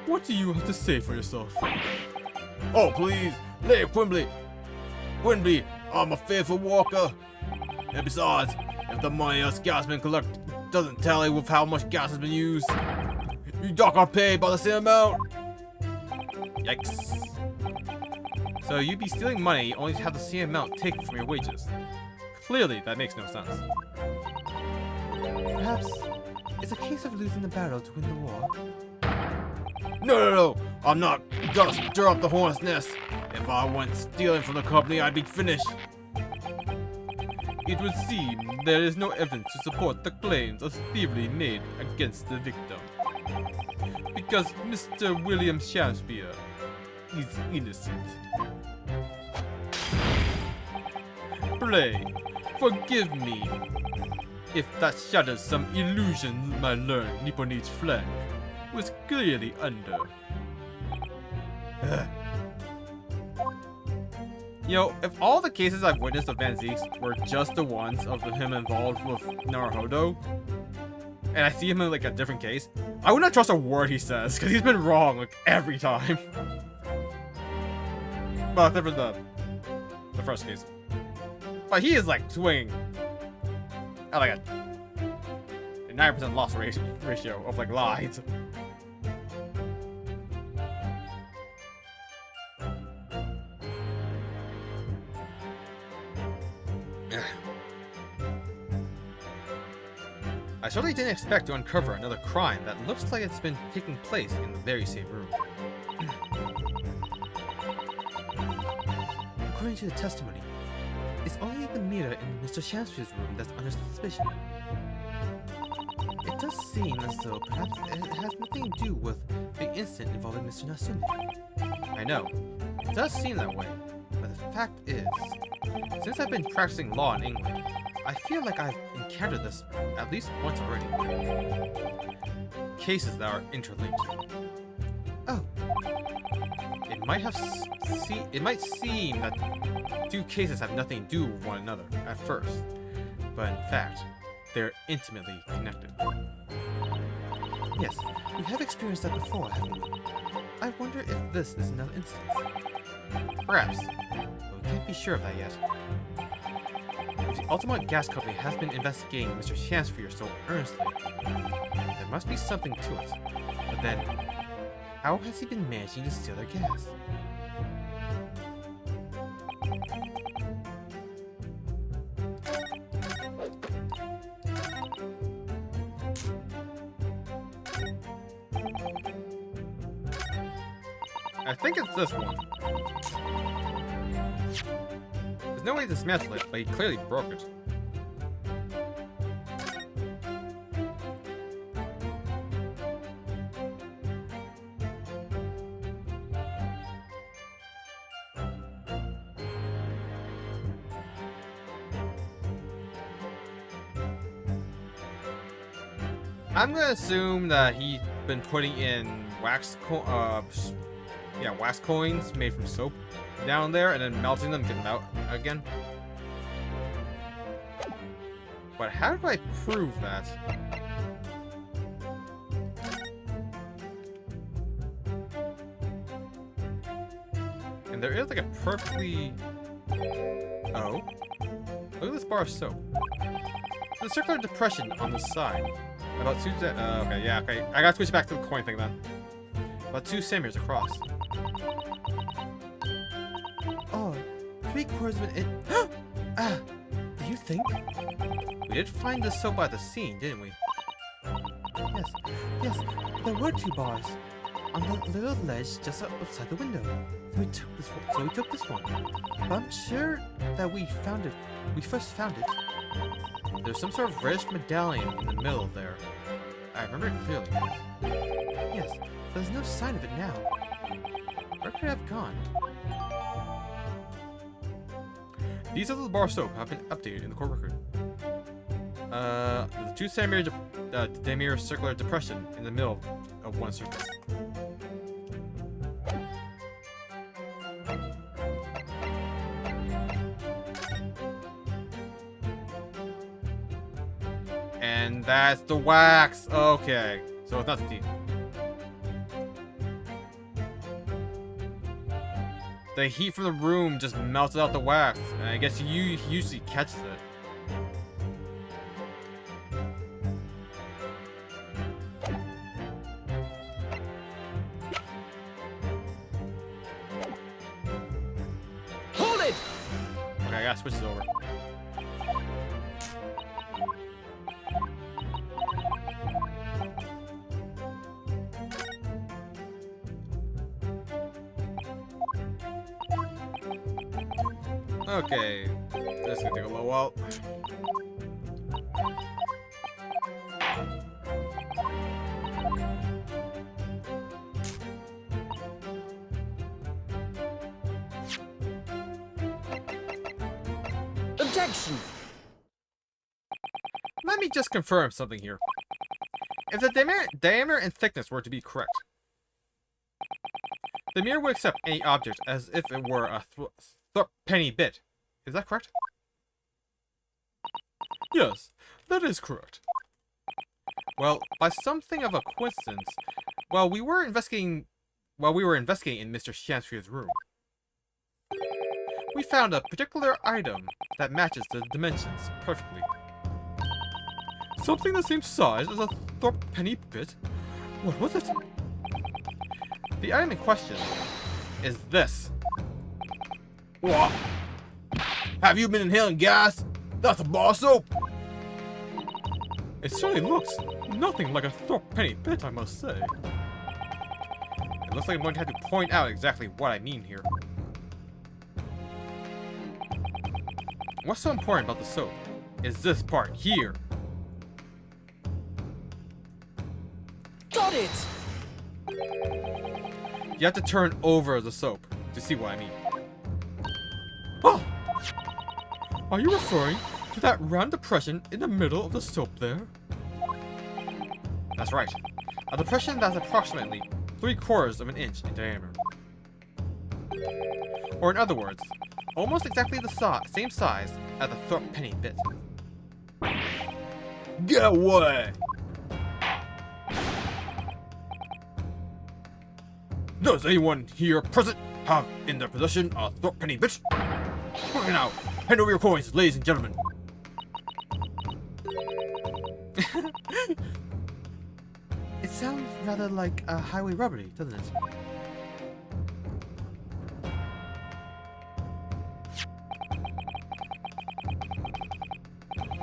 what do you have to say for yourself? Oh please, Lady Quimby. Quimby, I'm a faithful walker. And besides, if the money us gasmen collect doesn't tally with how much gas has been used, you doc are paid by the same amount. Yikes. So you'd be stealing money only to have the same amount taken from your wages. Clearly, that makes no sense. Perhaps it's a case of losing the battle to win the war. No, I'm not gonna stir up the hornet's nest. If I went stealing from the company, I'd be finished. It would seem there is no evidence to support the claims of thievery made against the victim. Because Mr. William Shamsphere is innocent. Pray, forgive me if that shatters some illusion my learned Nipponese friend was clearly under. You know, if all the cases I've witnessed of Van Zeeks were just the ones of him involved with Naruhodo, and I see him in like a different case, I would not trust a word he says, because he's been wrong like every time. Well, except for the first case. But he is like swinging at like a 9% loss ratio of like lies. I certainly didn't expect to uncover another crime that looks like it's been taking place in the very same room. According to the testimony, it's only the mirror in Mr. Shansfield's room that's under suspicion. It does seem as though perhaps it has nothing to do with the incident involving Mr. Nasune. I know, it does seem that way, but the fact is, since I've been practicing law in England, I feel like I've encountered this at least once already. Cases that are interlinked. Oh, It might seem that two cases have nothing to do with one another at first, but in fact, they're intimately connected. yes, we have experienced that before, haven't we? I wonder if this is another instance. Perhaps, but we can't be sure of that yet. If the Ultimate Gas Company has been investigating Mr. Shansfield so earnestly, there must be something to it. But then, how has he been managing to steal their gas? I think it's this one. There's no way to dismantle it, but he clearly broke it. I'm gonna assume that he's been putting in wax coins made from soap down there and then melting them and getting them out again. But how do I prove that? And there is like a perfectly... Oh. Look at this bar of soap. There's a circular depression on the side. About two... okay, yeah, okay. I gotta switch back to the coin thing then. About 2 centimeters across. Oh, 3/4 of an inch. Ah, do you think? We did find the soap at the scene, didn't we? Yes, there were 2 bars on the little ledge just outside the window. So we took this one. But I'm sure that we first found it. There's some sort of reddish medallion in the middle there. I remember it clearly. Yes, but there's no sign of it now. Where could it have gone? These other bar of soap have been updated in the court record. The 2 centimeter Demir circular depression in the middle of one surface. And that's the wax. Okay, so it's not the teeth. The heat from the room just melted out the wax, and I guess you usually catches it. Hold it! Okay, I gotta switch this over. Okay, this is gonna take a little while. Objection! Let me just confirm something here. If the diameter and thickness were to be correct, the mirror would accept any object as if it were a threepenny bit. Is that correct? Yes, that is correct. Well, by something of a coincidence, while we were investigating in Mr. Shansfield's room, we found a particular item that matches the dimensions perfectly. Something the same size as a threepenny bit? What was it? The item in question is this. What? Have you been inhaling gas? That's a bar of soap. It certainly looks nothing like a threepenny bit, I must say. It looks like I'm going to have to point out exactly what I mean here. What's so important about the soap is this part here. Got it! You have to turn over the soap to see what I mean. Oh! Are you referring to that round depression in the middle of the soap there? That's right. A depression that's approximately 3/4 of an inch in diameter. Or in other words, almost exactly the same size as the threepenny bit. Get away! Does anyone here present have in their possession a threepenny bit? Quick now, hand over your coins, ladies and gentlemen. It sounds rather like a highway robbery, doesn't it?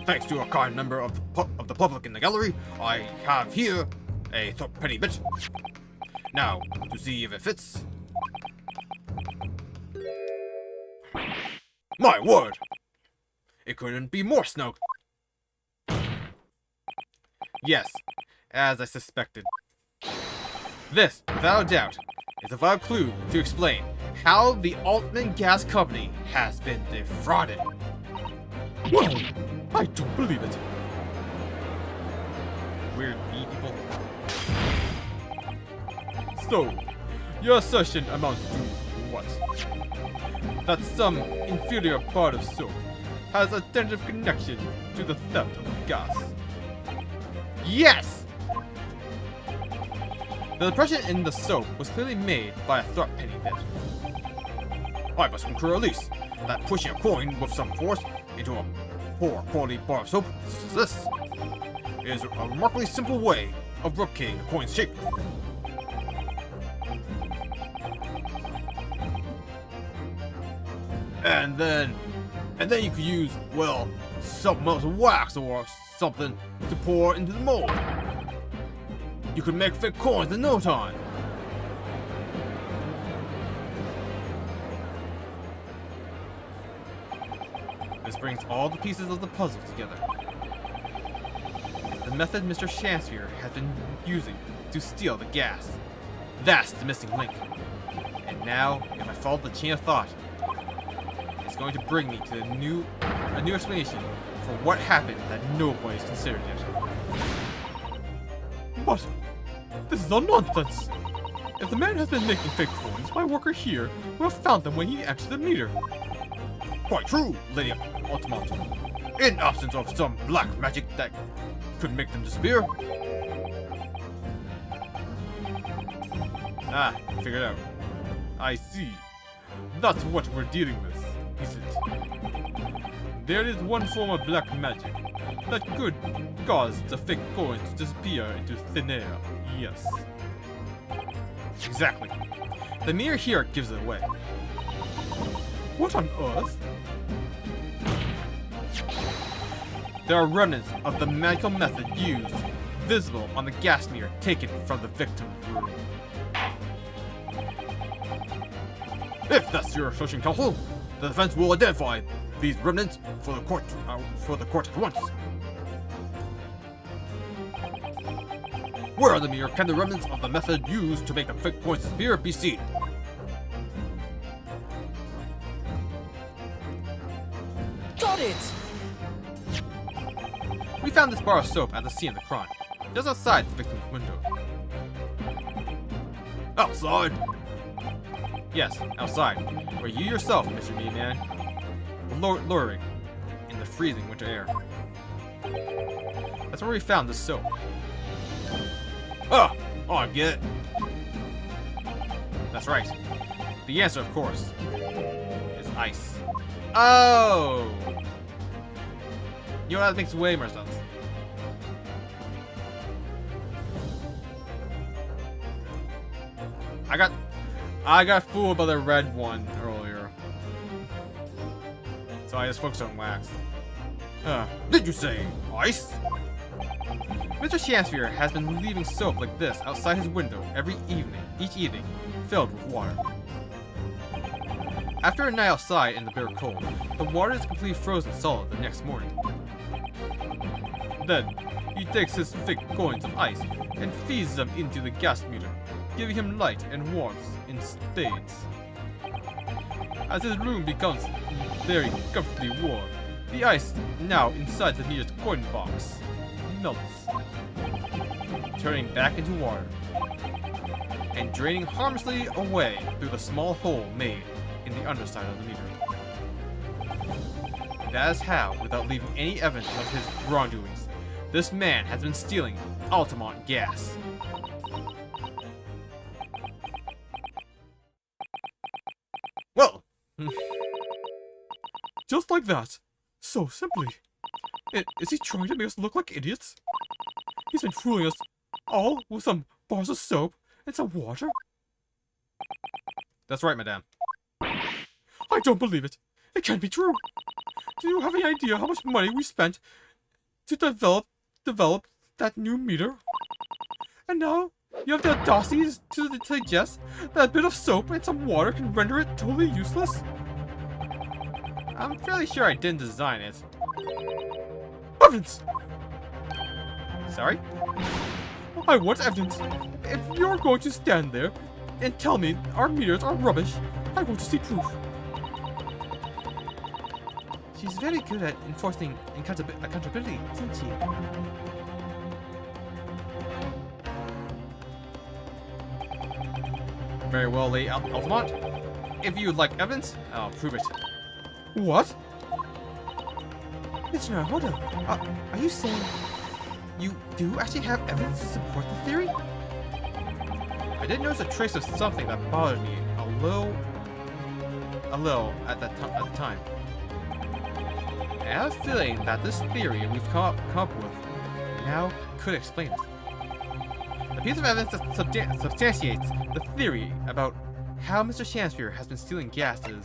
Thanks to a kind member of the public in the gallery, I have here a threepenny bit. Now, to see if it fits. My word! It couldn't be more snug. Yes, as I suspected. This, without a doubt, is a vital clue to explain how the Altman Gas Company has been defrauded. Well, I don't believe it. Weird bee people. So, your assertion amounts to what? That some inferior part of soap has a tentative connection to the theft of gas. Yes! The depression in the soap was clearly made by a threepenny bit. I must concur at least that pushing a coin with some force into a poor quality bar of soap such as this is a remarkably simple way of replicating a coin's shape. And then you could use, well, some melted wax or something to pour into the mold. You could make fake coins in no time. This brings all the pieces of the puzzle together. The method Mr. Shansfield has been using to steal the gas. That's the missing link. And now, if I follow the chain of thought, it's going to bring me to a new explanation for what happened that nobody's considered yet. But this is all nonsense. If the man has been making fake coins, my worker here would have found them when he emptied the meter. Quite true, Lady Automaton. In absence of some black magic that could make them disappear. Ah, figured out. I see. That's what we're dealing with, is it? There is one form of black magic that could cause the fake coins to disappear into thin air, yes. Exactly. The mirror here gives it away. What on earth? There are remnants of the magical method used, visible on the gas meter taken from the victim's room. If that's your assertion, counsel, the defense will identify these remnants for the court at once. Where on the mirror can the remnants of the method used to make the fake coins disappear be seen? Got it! We found this bar of soap at the scene of the crime, just outside the victim's window. Outside? Yes, outside, where you yourself, Mr. Meatman, were lowering in the freezing winter air. That's where we found this soap. Oh, I get it. That's right. The answer, of course, is ice. Oh! You know, that makes way more sense. I got fooled by the red one earlier. So I just focused on wax. Did you say ice? Mr. Shansphere has been leaving soap like this outside his window each evening, filled with water. After a night outside in the bitter cold, the water is completely frozen solid the next morning. Then, he takes his thick coins of ice and feeds them into the gas meter, giving him light and warmth in spades. As his room becomes very comfortably warm, the ice now inside the meter's coin box melts, turning back into water and draining harmlessly away through the small hole made in the underside of the meter. That is how, without leaving any evidence of his wrongdoings, this man has been stealing Altamont gas. Well, Just like that. So simply. Is he trying to make us look like idiots? He's been fooling us all with some bars of soap and some water? That's right, madame. I don't believe it. It can't be true. Do you have any idea how much money we spent to develop that new meter? And now you have the audacity to suggest that a bit of soap and some water can render it totally useless? I'm fairly sure I didn't design it. Evidence! Sorry? I want evidence. If you're going to stand there and tell me our meters are rubbish, I want to see proof. She's very good at enforcing accountability, isn't she? Very well, Lady Altamont. If you'd like evidence, I'll prove it. What? Mr. Naruto, are you saying you do actually have evidence to support the theory? I did notice a trace of something that bothered me a little at the time. I have a feeling that this theory we've come up with now could explain it. The piece of evidence that substantiates the theory about how Mr. Shansphere has been stealing gas is...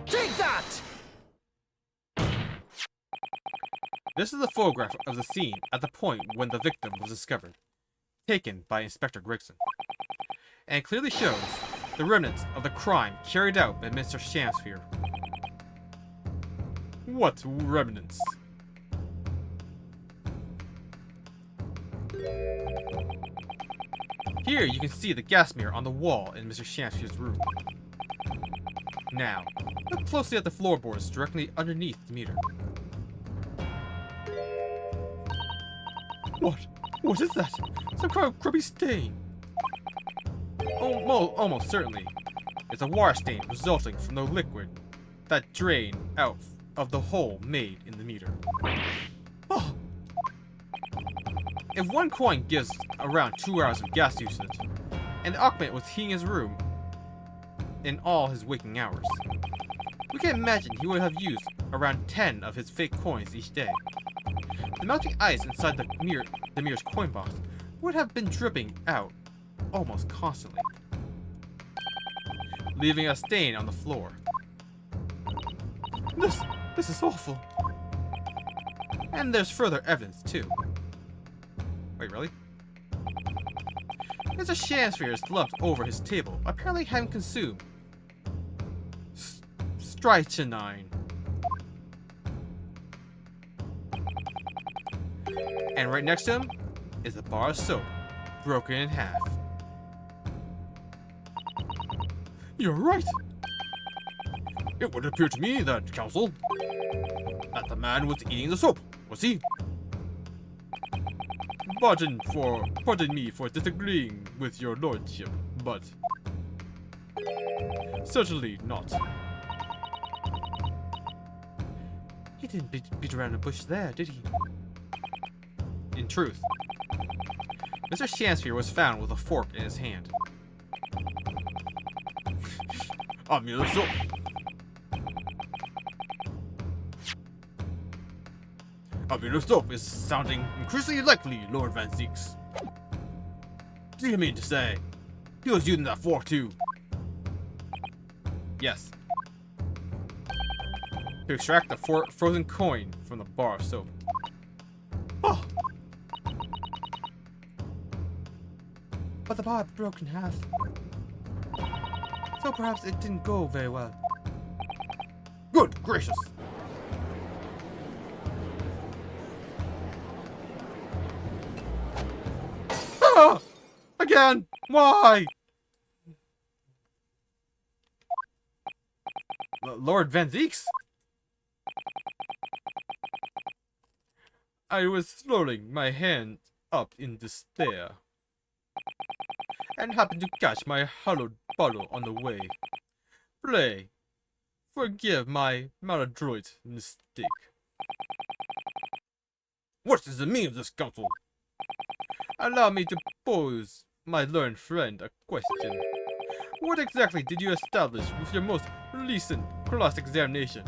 Take that! This is a photograph of the scene at the point when the victim was discovered, taken by Inspector Gregson, and it clearly shows the remnants of the crime carried out by Mr. Shansphere. What remnants? Here you can see the gas mirror on the wall in Mr. Shansphere's room. Now, look closely at the floorboards directly underneath the meter. What is that? Some kind of grubby stain. Almost certainly. It's a water stain resulting from the liquid that drained out of the hole made in the meter. Oh, If one coin gives around 2 hours of gas usage, and the occupant was heating his room in all his waking hours, we can imagine he would have used around 10 of his fake coins each day. The melting ice inside the mirror's coin box would have been dripping out almost constantly, leaving a stain on the floor. this is awful. And there's further evidence too. Wait, really? Mr. Shansphere is slumped over his table, apparently having consumed strychnine. And right next to him is a bar of soap, broken in half. You're right. it would appear to me that, counsel, that the man was eating the soap, was he? Pardon me for disagreeing with your lordship, but certainly not. He didn't beat around the bush there, did he? In truth, Mr. Shansphere was found with a fork in his hand. I mean, let's go. This soap is sounding increasingly likely, Lord Van Zeeks. Do you mean to say he was using that fork too? Yes. To extract a frozen coin from the bar of soap. Oh, But the bar broke in half. So perhaps it didn't go very well. Good gracious! Ah! Again! Why? Lord Van Zeeks? I was throwing my hand up in despair, and happened to catch my hollowed bottle on the way. Pray, forgive my maladroit mistake. what is the meaning of this, counsel? Allow me to pose my learned friend a question. What exactly did you establish with your most recent cross-examination?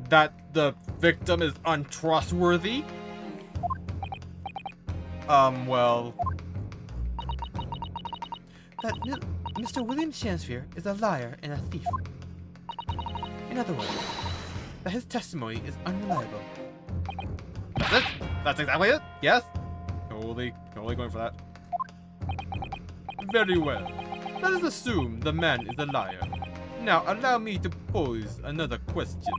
That the victim is untrustworthy? Well... That Mr. William Shansphere is a liar and a thief. In other words, that his testimony is unreliable. That's it? That's exactly it? Yes? Totally going for that. Very well. Let us assume the man is a liar. Now allow me to pose another question.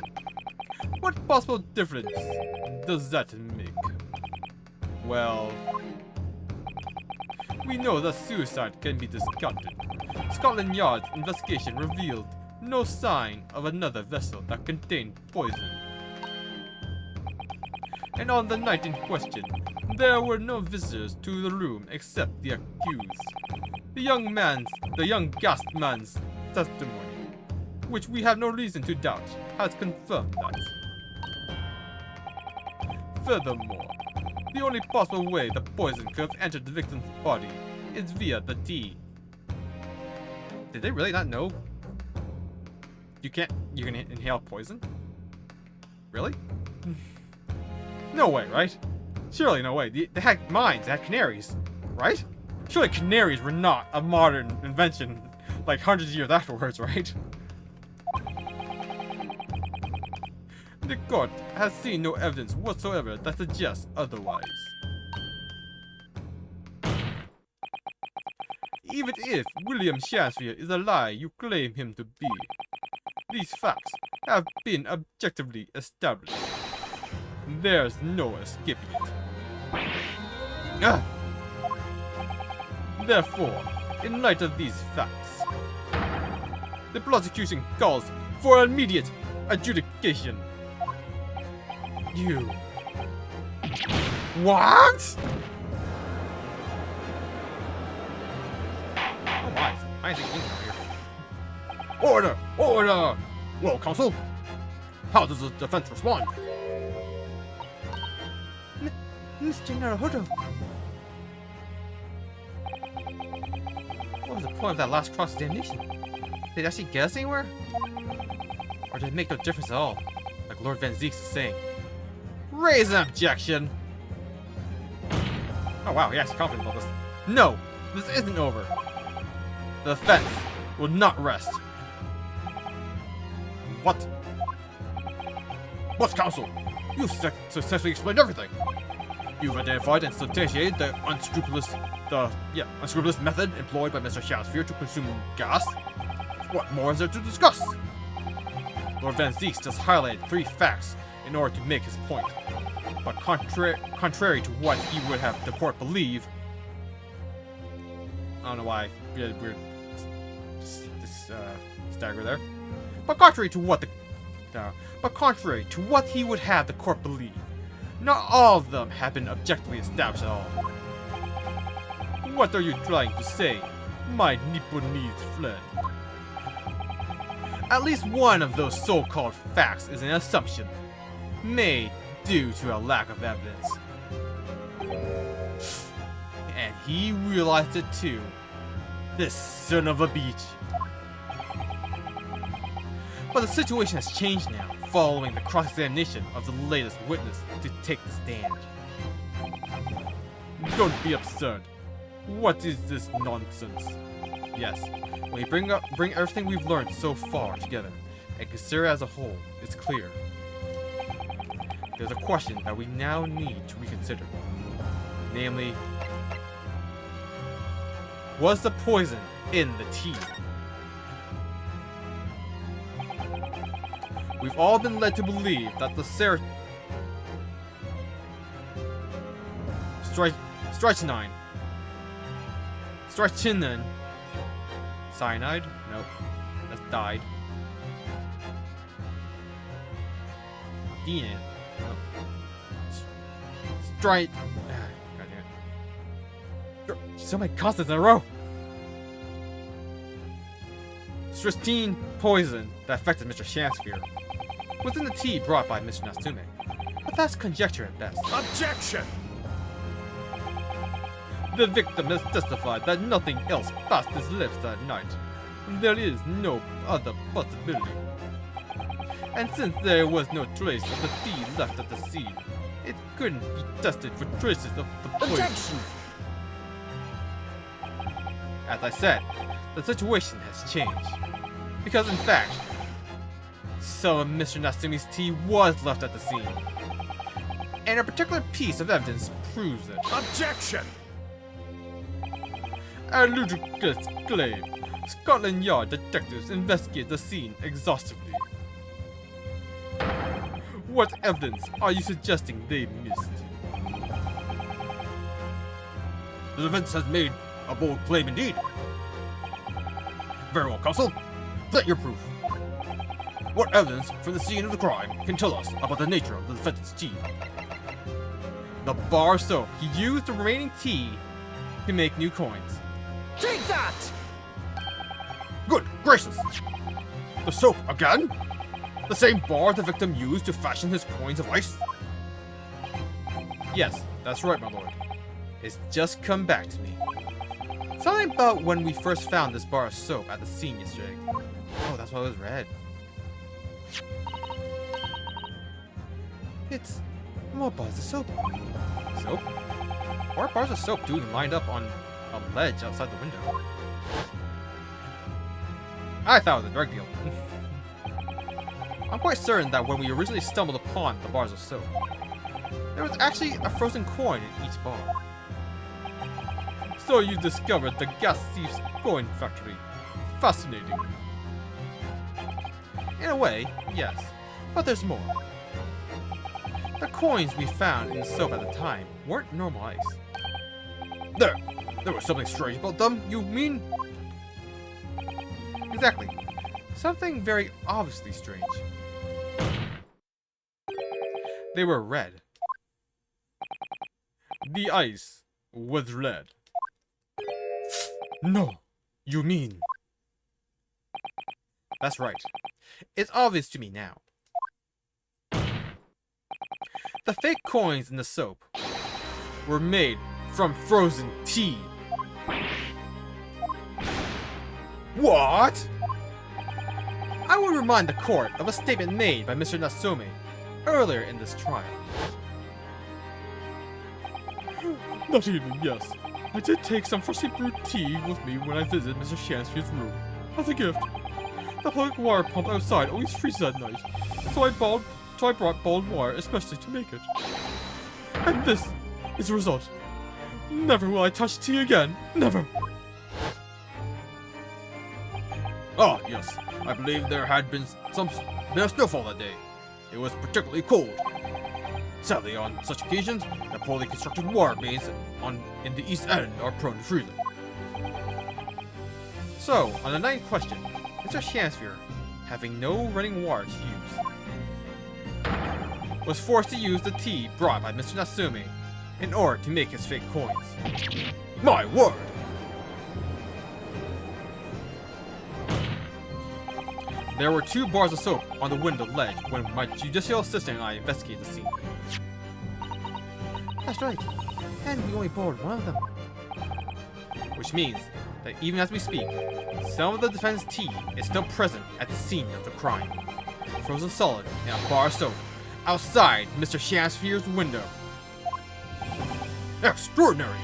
What possible difference does that make? Well... We know that suicide can be discounted. Scotland Yard's investigation revealed no sign of another vessel that contained poison. And on the night in question, there were no visitors to the room except the accused. The young gassed man's testimony, which we have no reason to doubt, has confirmed that. Furthermore, the only possible way the poison could have entered the victim's body is via the tea. Did they really not know? You can inhale poison? Really? No way, right? Surely no way. They had mines, they had canaries, right? Surely canaries were not a modern invention like hundreds of years afterwards, right? The court has seen no evidence whatsoever that suggests otherwise. Even if William Shansphere is the liar you claim him to be, these facts have been objectively established. There's no escaping it. Ah! Therefore, in light of these facts, the prosecution calls for immediate adjudication. You... What? Oh my, I think English here. Order! Order! Well, counsel, how does the defense respond? Mr. Naruhodo, What was the point of that last cross-examination? Did it actually get us anywhere? Or did it make no difference at all? Like Lord Van Zeeks is saying. Raise an objection! Oh wow, yeah, he's confident about this. No! This isn't over! The defense will not rest. What? What, counsel? You've successfully explained everything. You've identified and substantiated the unscrupulous method employed by Mr. Shansphere to consume gas. What more is there to discuss? Lord Van Zeeks just highlighted 3 facts in order to make his point. But contrary to what he would have the court believe, I don't know why weird stagger there. But contrary to what he would have the court believe, not all of them have been objectively established at all. What are you trying to say, my Nipponese friend? At least one of those so-called facts is an assumption, made due to a lack of evidence. And he realized it too. This son of a bitch. But the situation has changed now, following the cross-examination of the latest witness to take the stand. Don't be absurd. What is this nonsense? Yes, when we bring everything we've learned so far together and consider it as a whole, it's clear. There's a question that we now need to reconsider. Namely, was the poison in the tea? We've all been led to believe that the strychnine. Cyanide? Nope. That's died. Dean. Nope. God damn it. So many constants in a row! Strychnine poison that affected Mr. Shamsphere was in the tea brought by Mr. Natsume. But that's conjecture at best. Objection! The victim has testified that nothing else passed his lips that night. There is no other possibility. And since there was no trace of the tea left at the scene, it couldn't be tested for traces of the poison. Objection! As I said, the situation has changed. Because in fact, some of Mr. Natsume's tea was left at the scene. And a particular piece of evidence proves it. Objection! A ludicrous claim. Scotland Yard detectives investigate the scene exhaustively. What evidence are you suggesting they missed? The defense has made a bold claim indeed. Very well, counsel. Present your proof. What evidence from the scene of the crime can tell us about the nature of the defendant's tea? The bar of soap. He used the remaining tea to make new coins. Take that! Good gracious! The soap again? The same bar the victim used to fashion his coins of ice? Yes, that's right, my lord. It's just come back to me. Something about when we first found this bar of soap at the scene yesterday. Oh, that's why it was red. It's more bars of soap. Soap? Or bars of soap dude lined up on a ledge outside the window. I thought it was a drug deal. I'm quite certain that when we originally stumbled upon the bars of soap, there was actually a frozen coin in each bar. So you discovered the gas thief's coin factory. Fascinating. In a way, yes. But there's more. The coins we found in the soap at the time weren't normal ice. There was something strange about them, you mean? Exactly. Something very obviously strange. They were red. The ice was red. No, you mean... That's right. It's obvious to me now. The fake coins in the soap were made from frozen tea. What? I will remind the court of a statement made by Mr. Natsume earlier in this trial. That evening, yes. I did take some freshly brewed tea with me when I visited Mr. Shansfield's room. As a gift. The public wire pump outside always freezes at night, so I brought balled wire especially to make it. And this is the result. Never will I touch tea again. Never. Ah, yes. I believe there had been some snowfall that day. It was particularly cold. Sadly, on such occasions, the poorly constructed wire mains in the East End are prone to freezing. So, on the night in question, Mr. Shansfear, having no running water to use, was forced to use the tea brought by Mr. Natsume in order to make his fake coins. My word! There were 2 bars of soap on the window ledge when my judicial assistant and I investigated the scene. That's right. And we only borrowed one of them. Which means that even as we speak, some of the defendant's tea is still present at the scene of the crime. Frozen solid in a bar of soap outside Mr. Shansphere's window. Extraordinary!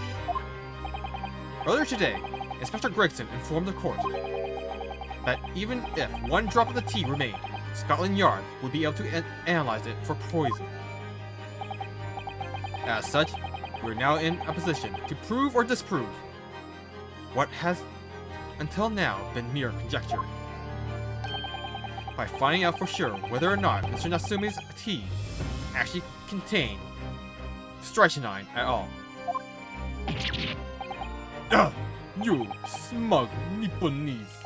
Earlier today, Inspector Gregson informed the court that even if 1 drop of the tea remained, Scotland Yard would be able to analyze it for poison. As such, we are now in a position to prove or disprove what has until now been mere conjecture, by finding out for sure whether or not Mr. Natsume's tea actually contained strychnine at all. You smug Nipponese.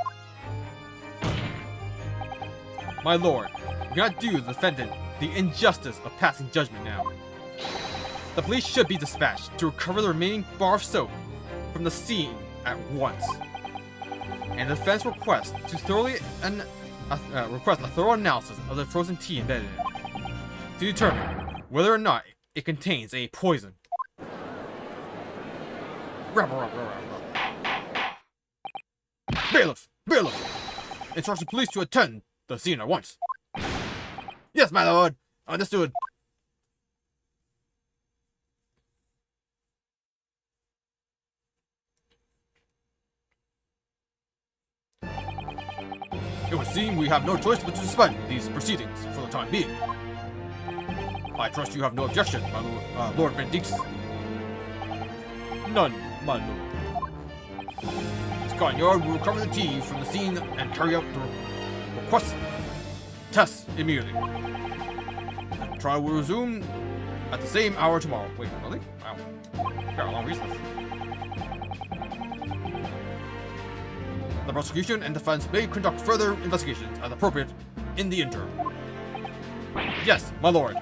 My lord, we cannot do the defendant the injustice of passing judgment now. The police should be dispatched to recover the remaining bar of soap from the scene at once. And the defense requests to thoroughly request a thorough analysis of the frozen tea embedded in it to determine whether or not it contains any poison. Bailiff! Bailiff! Instruct the police to attend the scene at once. Yes, my lord. Understood. It would seem we have no choice but to suspend these proceedings for the time being. I trust you have no objection, my Lord Benedictus. None, my lord. Scotland Yard will recover the tea from the scene and carry out the request tests immediately. The trial will resume at the same hour tomorrow. Wait, really? Wow. Got a long recess. The prosecution and defense may conduct further investigations as appropriate in the interim. Yes, my lord.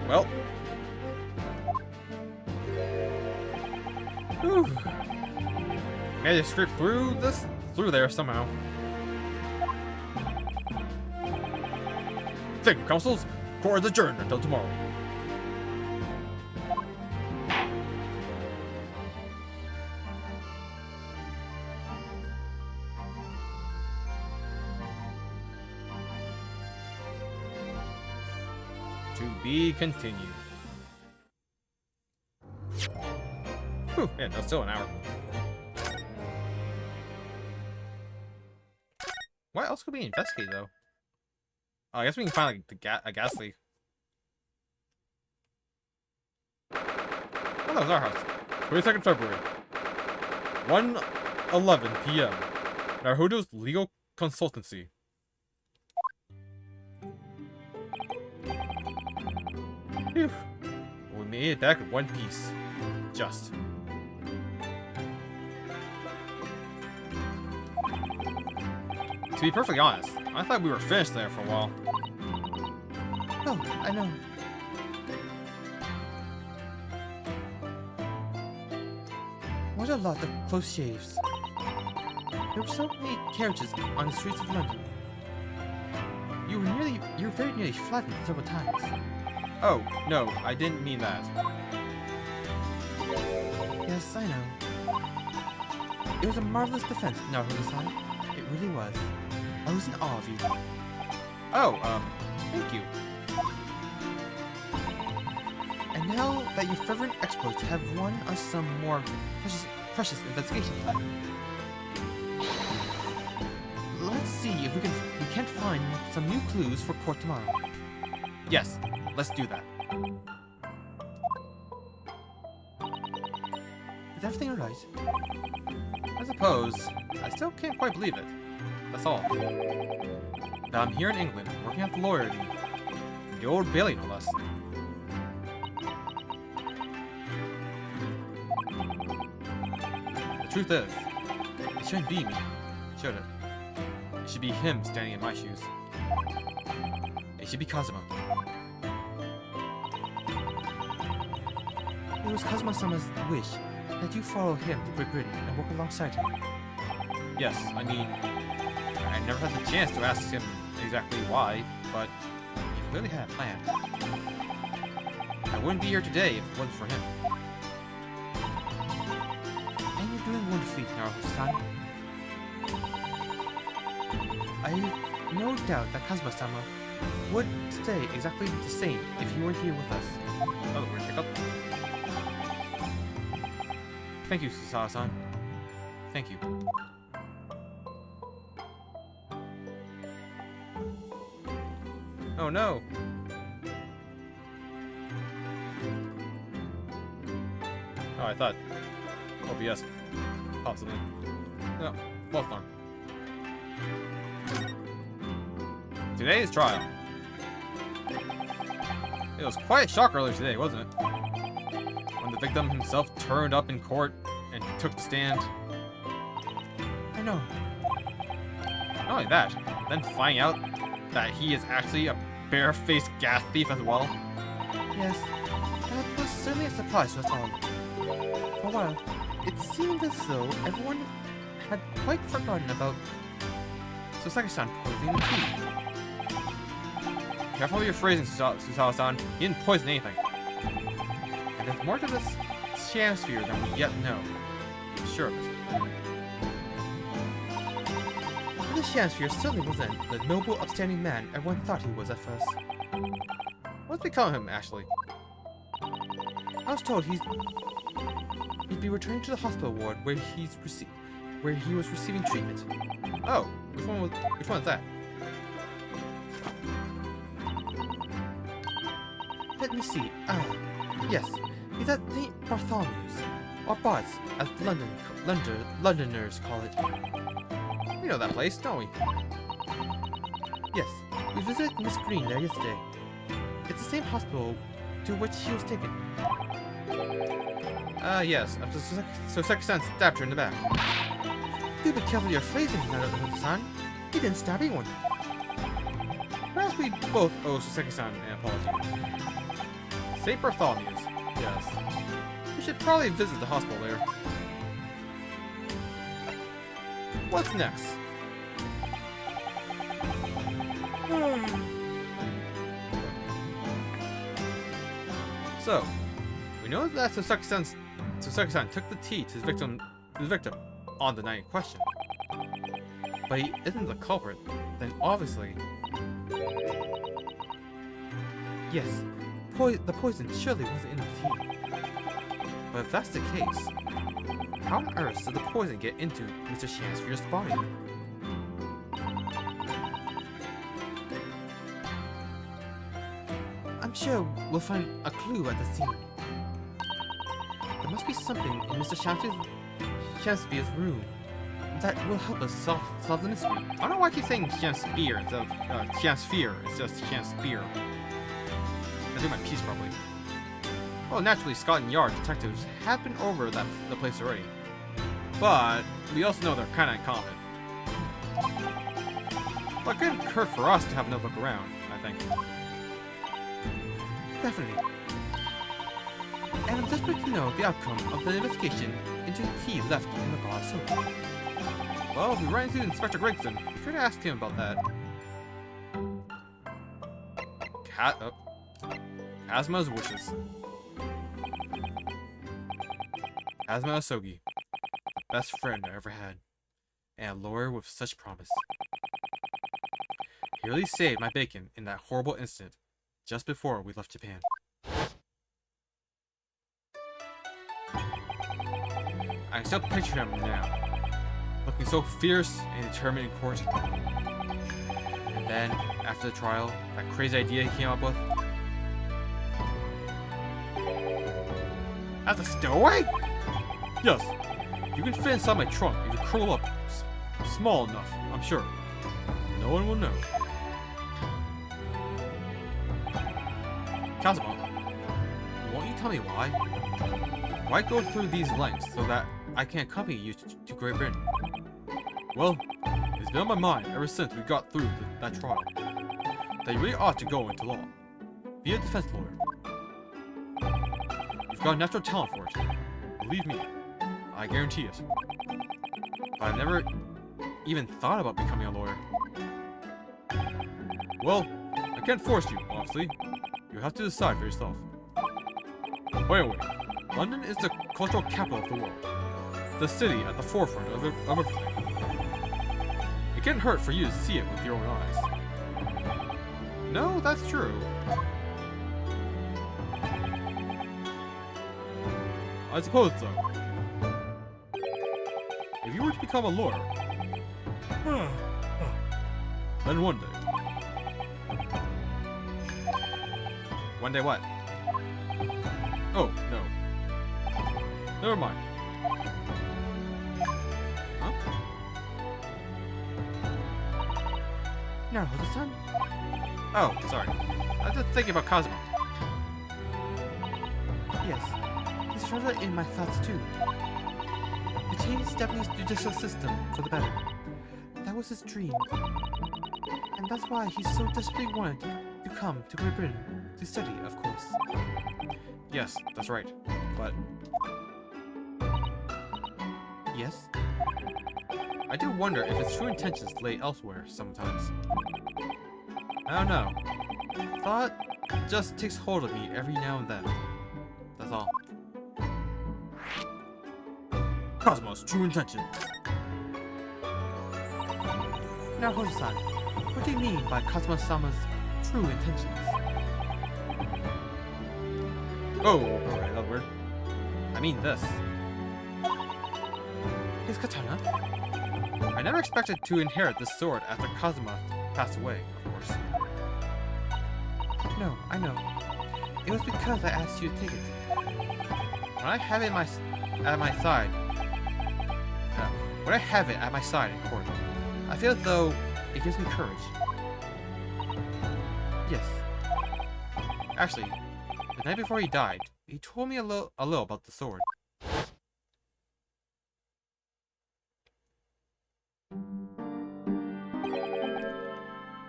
Well. Whew. Managed to scrape through there somehow. Thank you, counsels. Court is adjourned until tomorrow. To be continued. Whew, yeah, that's still an hour. What else could we investigate, though? Oh, I guess we can find like a gas leak. Oh, that was our house. 22nd February. 1:11 p.m. Naruto's legal consultancy. Phew. We made it back in one piece. Just. To be perfectly honest, I thought we were finished there for a while. Oh, I know. What a lot of close shaves. There were so many carriages on the streets of London. You were very nearly flattened several times. Oh, no, I didn't mean that. Yes, I know. It was a marvelous defense, Naruto-san. It really was. I was in awe of you. Oh, thank you. And now that your fervent exploits have won us some more precious investigation time, let's see if we can't find some new clues for court tomorrow. Yes, let's do that. Is everything alright? I suppose. I still can't quite believe it. That's all. Now I'm here in England, working at the lawyer in the Old Bailey, no less. The truth is, it shouldn't be me, should it? It should be him standing in my shoes. It should be Kazuma. It was Kazuma-sama's wish that you follow him to Great Britain and work alongside him. Yes, I mean, I never had the chance to ask him exactly why, but he clearly had a plan. I wouldn't be here today if it wasn't for him. And you're doing wonderfully, Naruto-san. I have no doubt that Kazuma-sama would stay exactly the same if he were here with us. Oh, we're check up. Thank you, Susawa-san. Thank you. Oh no! Oh, I thought OBS popped something. No, false alarm. Today's trial. It was quite a shock earlier today, wasn't it? When the victim himself turned up in court and took the stand. I know. Not only that, then finding out that he is actually a bare-faced gas thief as well. Yes, that was certainly a surprise to us all. For a while, it seemed as though everyone had quite forgotten about Sasaki-san poisoning the tea. Careful with your phrasing, Susawa-san. He didn't poison anything. And there's more to this Shamsphere than we yet know. I'm sure of it. And the Shamsphere certainly wasn't the noble, upstanding man everyone thought he was at first. What's become of him, actually? I was told he'd be returning to the hospital ward where he was receiving treatment. Oh, which one is that? Let me see. Yes, he's at St. Bartholomew's, or Bart's, as Londoners call it. We know that place, don't we? Yes, we visited Miss Green there yesterday. It's the same hospital to which he was taken. Yes, after Sasaki-san stabbed her in the back. Do be careful your phrasing, Naruto-san. He didn't stab anyone. Perhaps we both owe Sasaki-san an apology. St. Bartholomew's, yes. We should probably visit the hospital there. What's next? So, we know that Sasaki-san took the tea to the victim on the night in question. But he isn't the culprit, then obviously... Yes, the poison surely wasn't in the tea. But if that's the case, how on earth did the poison get into Mr. Shamsphere's body? I'm sure we'll find a clue at the scene. There must be something in Mr. Shamsphere's room that will help us solve the mystery. I don't know why I keep saying Shamsphere instead of Shamsphere. It's just Shamsphere. I do my piece properly. Well, naturally, Scotland Yard detectives have been over the place already. But we also know they're kind of incompetent. But good occur for us to have another look around, I think. Definitely. And I'm desperate to know the outcome of the investigation into the tea left in the bar soap. Well, if we run into Inspector Gregson, be sure to ask him about that. Kazma's wishes. Kazuma Asogi. Best friend I ever had. And a lawyer with such promise. He really saved my bacon in that horrible incident just before we left Japan. I can still picture him now, looking so fierce and determined in court. And then, after the trial, that crazy idea he came up with. As a stowaway? Yes. You can fit inside my trunk if you curl up small enough, I'm sure. No one will know. Kazuma, won't you tell me why? Why go through these lengths so that I can accompany you to Great Britain? Well, it's been on my mind ever since we got through that trial. That you really ought to go into law. Be a defense lawyer. You've got a natural talent for it. Believe me, I guarantee it. But I've never even thought about becoming a lawyer. Well, I can't force you, obviously. You have to decide for yourself. But anyway, London is the cultural capital of the world. The city at the forefront of everything. It can't hurt for you to see it with your own eyes. No, that's true. I suppose so. If you were to become a lawyer, then one day. One day what? Oh, no. Never mind. Huh? Naruto-san? Oh, sorry. I was just thinking about Cosmo. Yes. He's further in my thoughts too. To change the Japanese judicial system for the better. That was his dream. And that's why he so desperately wanted to come to Great Britain to study, of course. Yes, that's right. But Yes? I do wonder if his true intentions lay elsewhere sometimes. I don't know. Thought just takes hold of me every now and then. That's all. Cosmo's true intentions. Naruto-san, what do you mean by Kazuma-sama's true intentions? Oh, okay, that's weird. I mean this. His katana? I never expected to inherit this sword after Kazuma passed away, of course. No, I know. It was because I asked you to take it. When I have it at my side in court, I feel as though it gives me courage. Yes. Actually, the night before he died, he told me a little about the sword.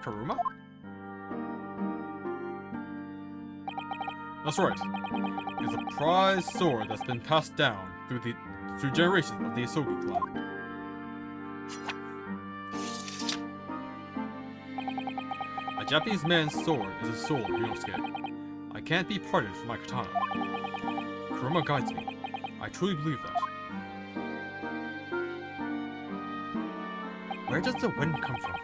Kuruma? That's right. It's a prized sword that's been passed down through generations of the Isogi clan. A Japanese man's sword is a soul, Ryunosuke. I can't be parted from my katana. Kuruma guides me. I truly believe that. Where does the wind come from?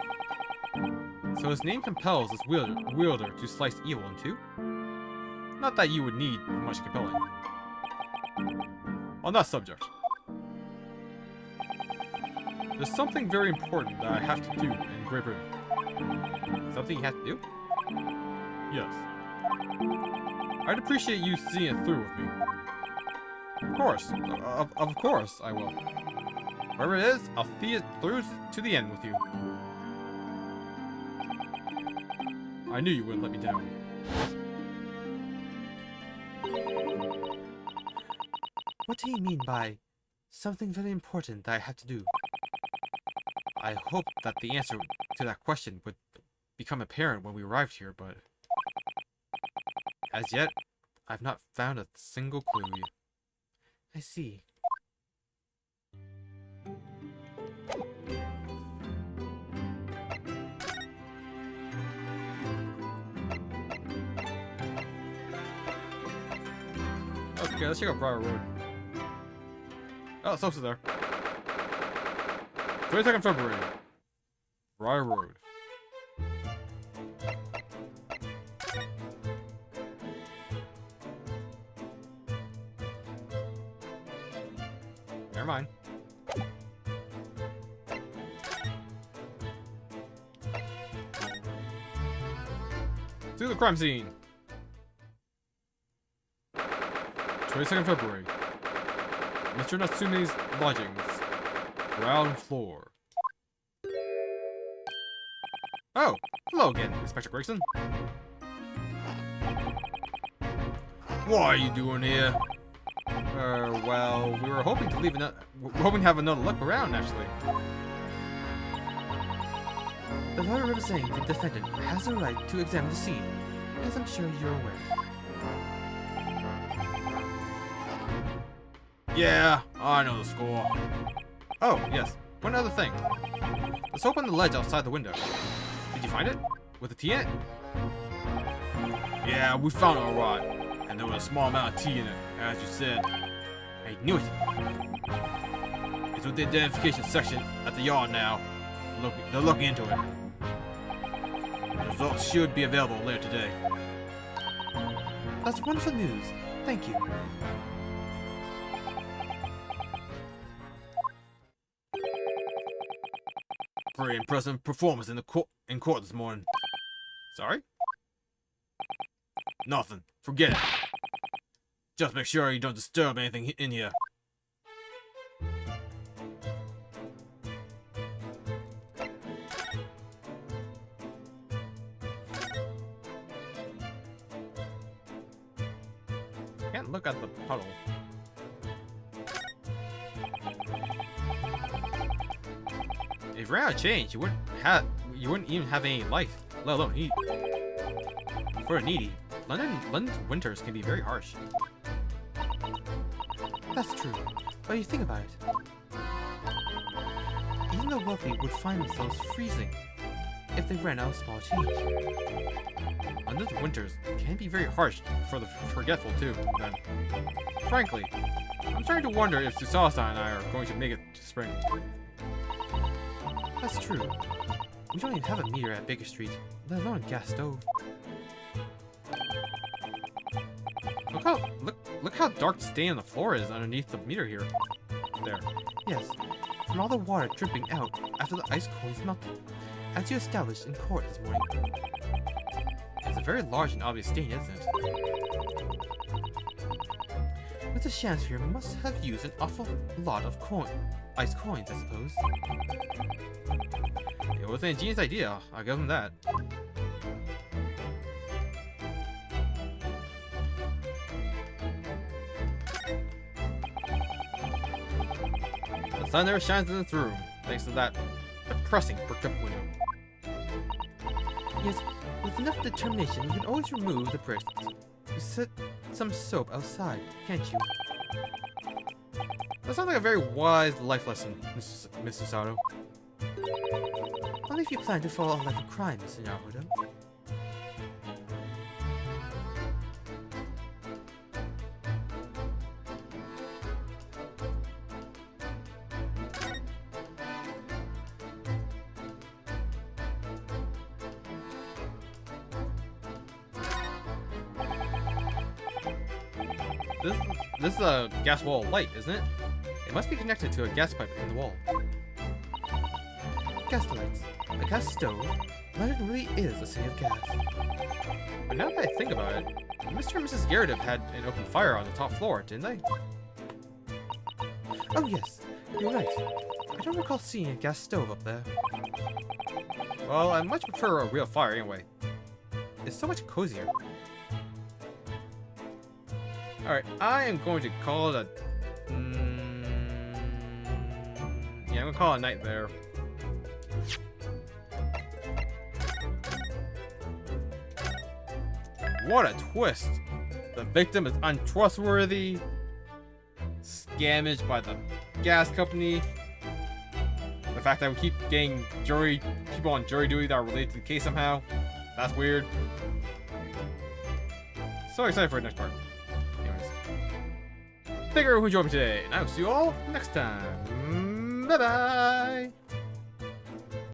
So his name compels this wielder to slice evil in two? Not that you would need much compelling. On that subject, there's something very important that I have to do in Great Britain. Something you have to do? Yes. I'd appreciate you seeing it through with me. Of course. Of course I will. Wherever it is, I'll see it through to the end with you. I knew you wouldn't let me down. What do you mean by something very important that I have to do? I hoped that the answer to that question would become apparent when we arrived here, but as yet, I've not found a single clue yet. I see. Okay, let's check out Briar Road. Oh, it's also there. 22nd February. Briar Road. Never mind. To the crime scene. 22nd February. Mr. Natsume's lodgings. Ground floor. Oh, hello again, Inspector Gregson. What are you doing here? Well, we were hoping to have another look around, actually. The lawyer representing the defendant has the right to examine the scene, as I'm sure you're aware. Yeah, I know the score. Oh, yes. One other thing. Let's open the ledge outside the window. Did you find it? With the tea in it? Yeah, we found it alright. And there was a small amount of tea in it, as you said. I knew it. It's with the identification section at the yard now. They're looking into it. The results should be available later today. That's wonderful news. Thank you. Very impressive performance in court this morning. Sorry? Nothing. Forget it. Just make sure you don't disturb anything in here. Can't look at the puddle. If you ran out of change, you wouldn't even have any light, let alone heat. For a needy, London's winters can be very harsh. That's true. But you think about it. Even the wealthy would find themselves freezing if they ran out of small change. London's winters can be very harsh for the forgetful too. Then, frankly, I'm starting to wonder if Susasa and I are going to make it to spring. That's true. We don't even have a meter at Baker Street, let alone a gas stove. Look how dark the stain on the floor is underneath the meter here. There. Yes, from all the water dripping out after the ice coins melted, as you established in court this morning. It's a very large and obvious stain, isn't it? Mr. Shanshire must have used an awful lot of ice coins, I suppose. It was an ingenious idea, I'll give him that. The sun never shines in this room, thanks to that depressing bricked up window. Yes, with enough determination, you can always remove the bricks. You set some soap outside, can't you? That sounds like a very wise life lesson, Mr. Sato. Only if you plan to follow a life of crime, Mr. Naruto. This is a gas wall light, isn't it? It must be connected to a gas pipe in the wall. Gas lights, a gas stove. London really is a city of gas. But now that I think about it, Mr. and Mrs. Garrett had an open fire on the top floor, didn't they? Oh yes, you're right. I don't recall seeing a gas stove up there. Well, I much prefer a real fire anyway. It's so much cozier. Alright, I am going to call it a... yeah, I'm going to call it a night there. What a twist! The victim is untrustworthy, scamaged by the gas company. The fact that we keep getting people on jury duty that are related to the case somehow. That's weird. So excited for the next part. Anyways. Thank you for joining me today, and I will see you all next time. Bye bye!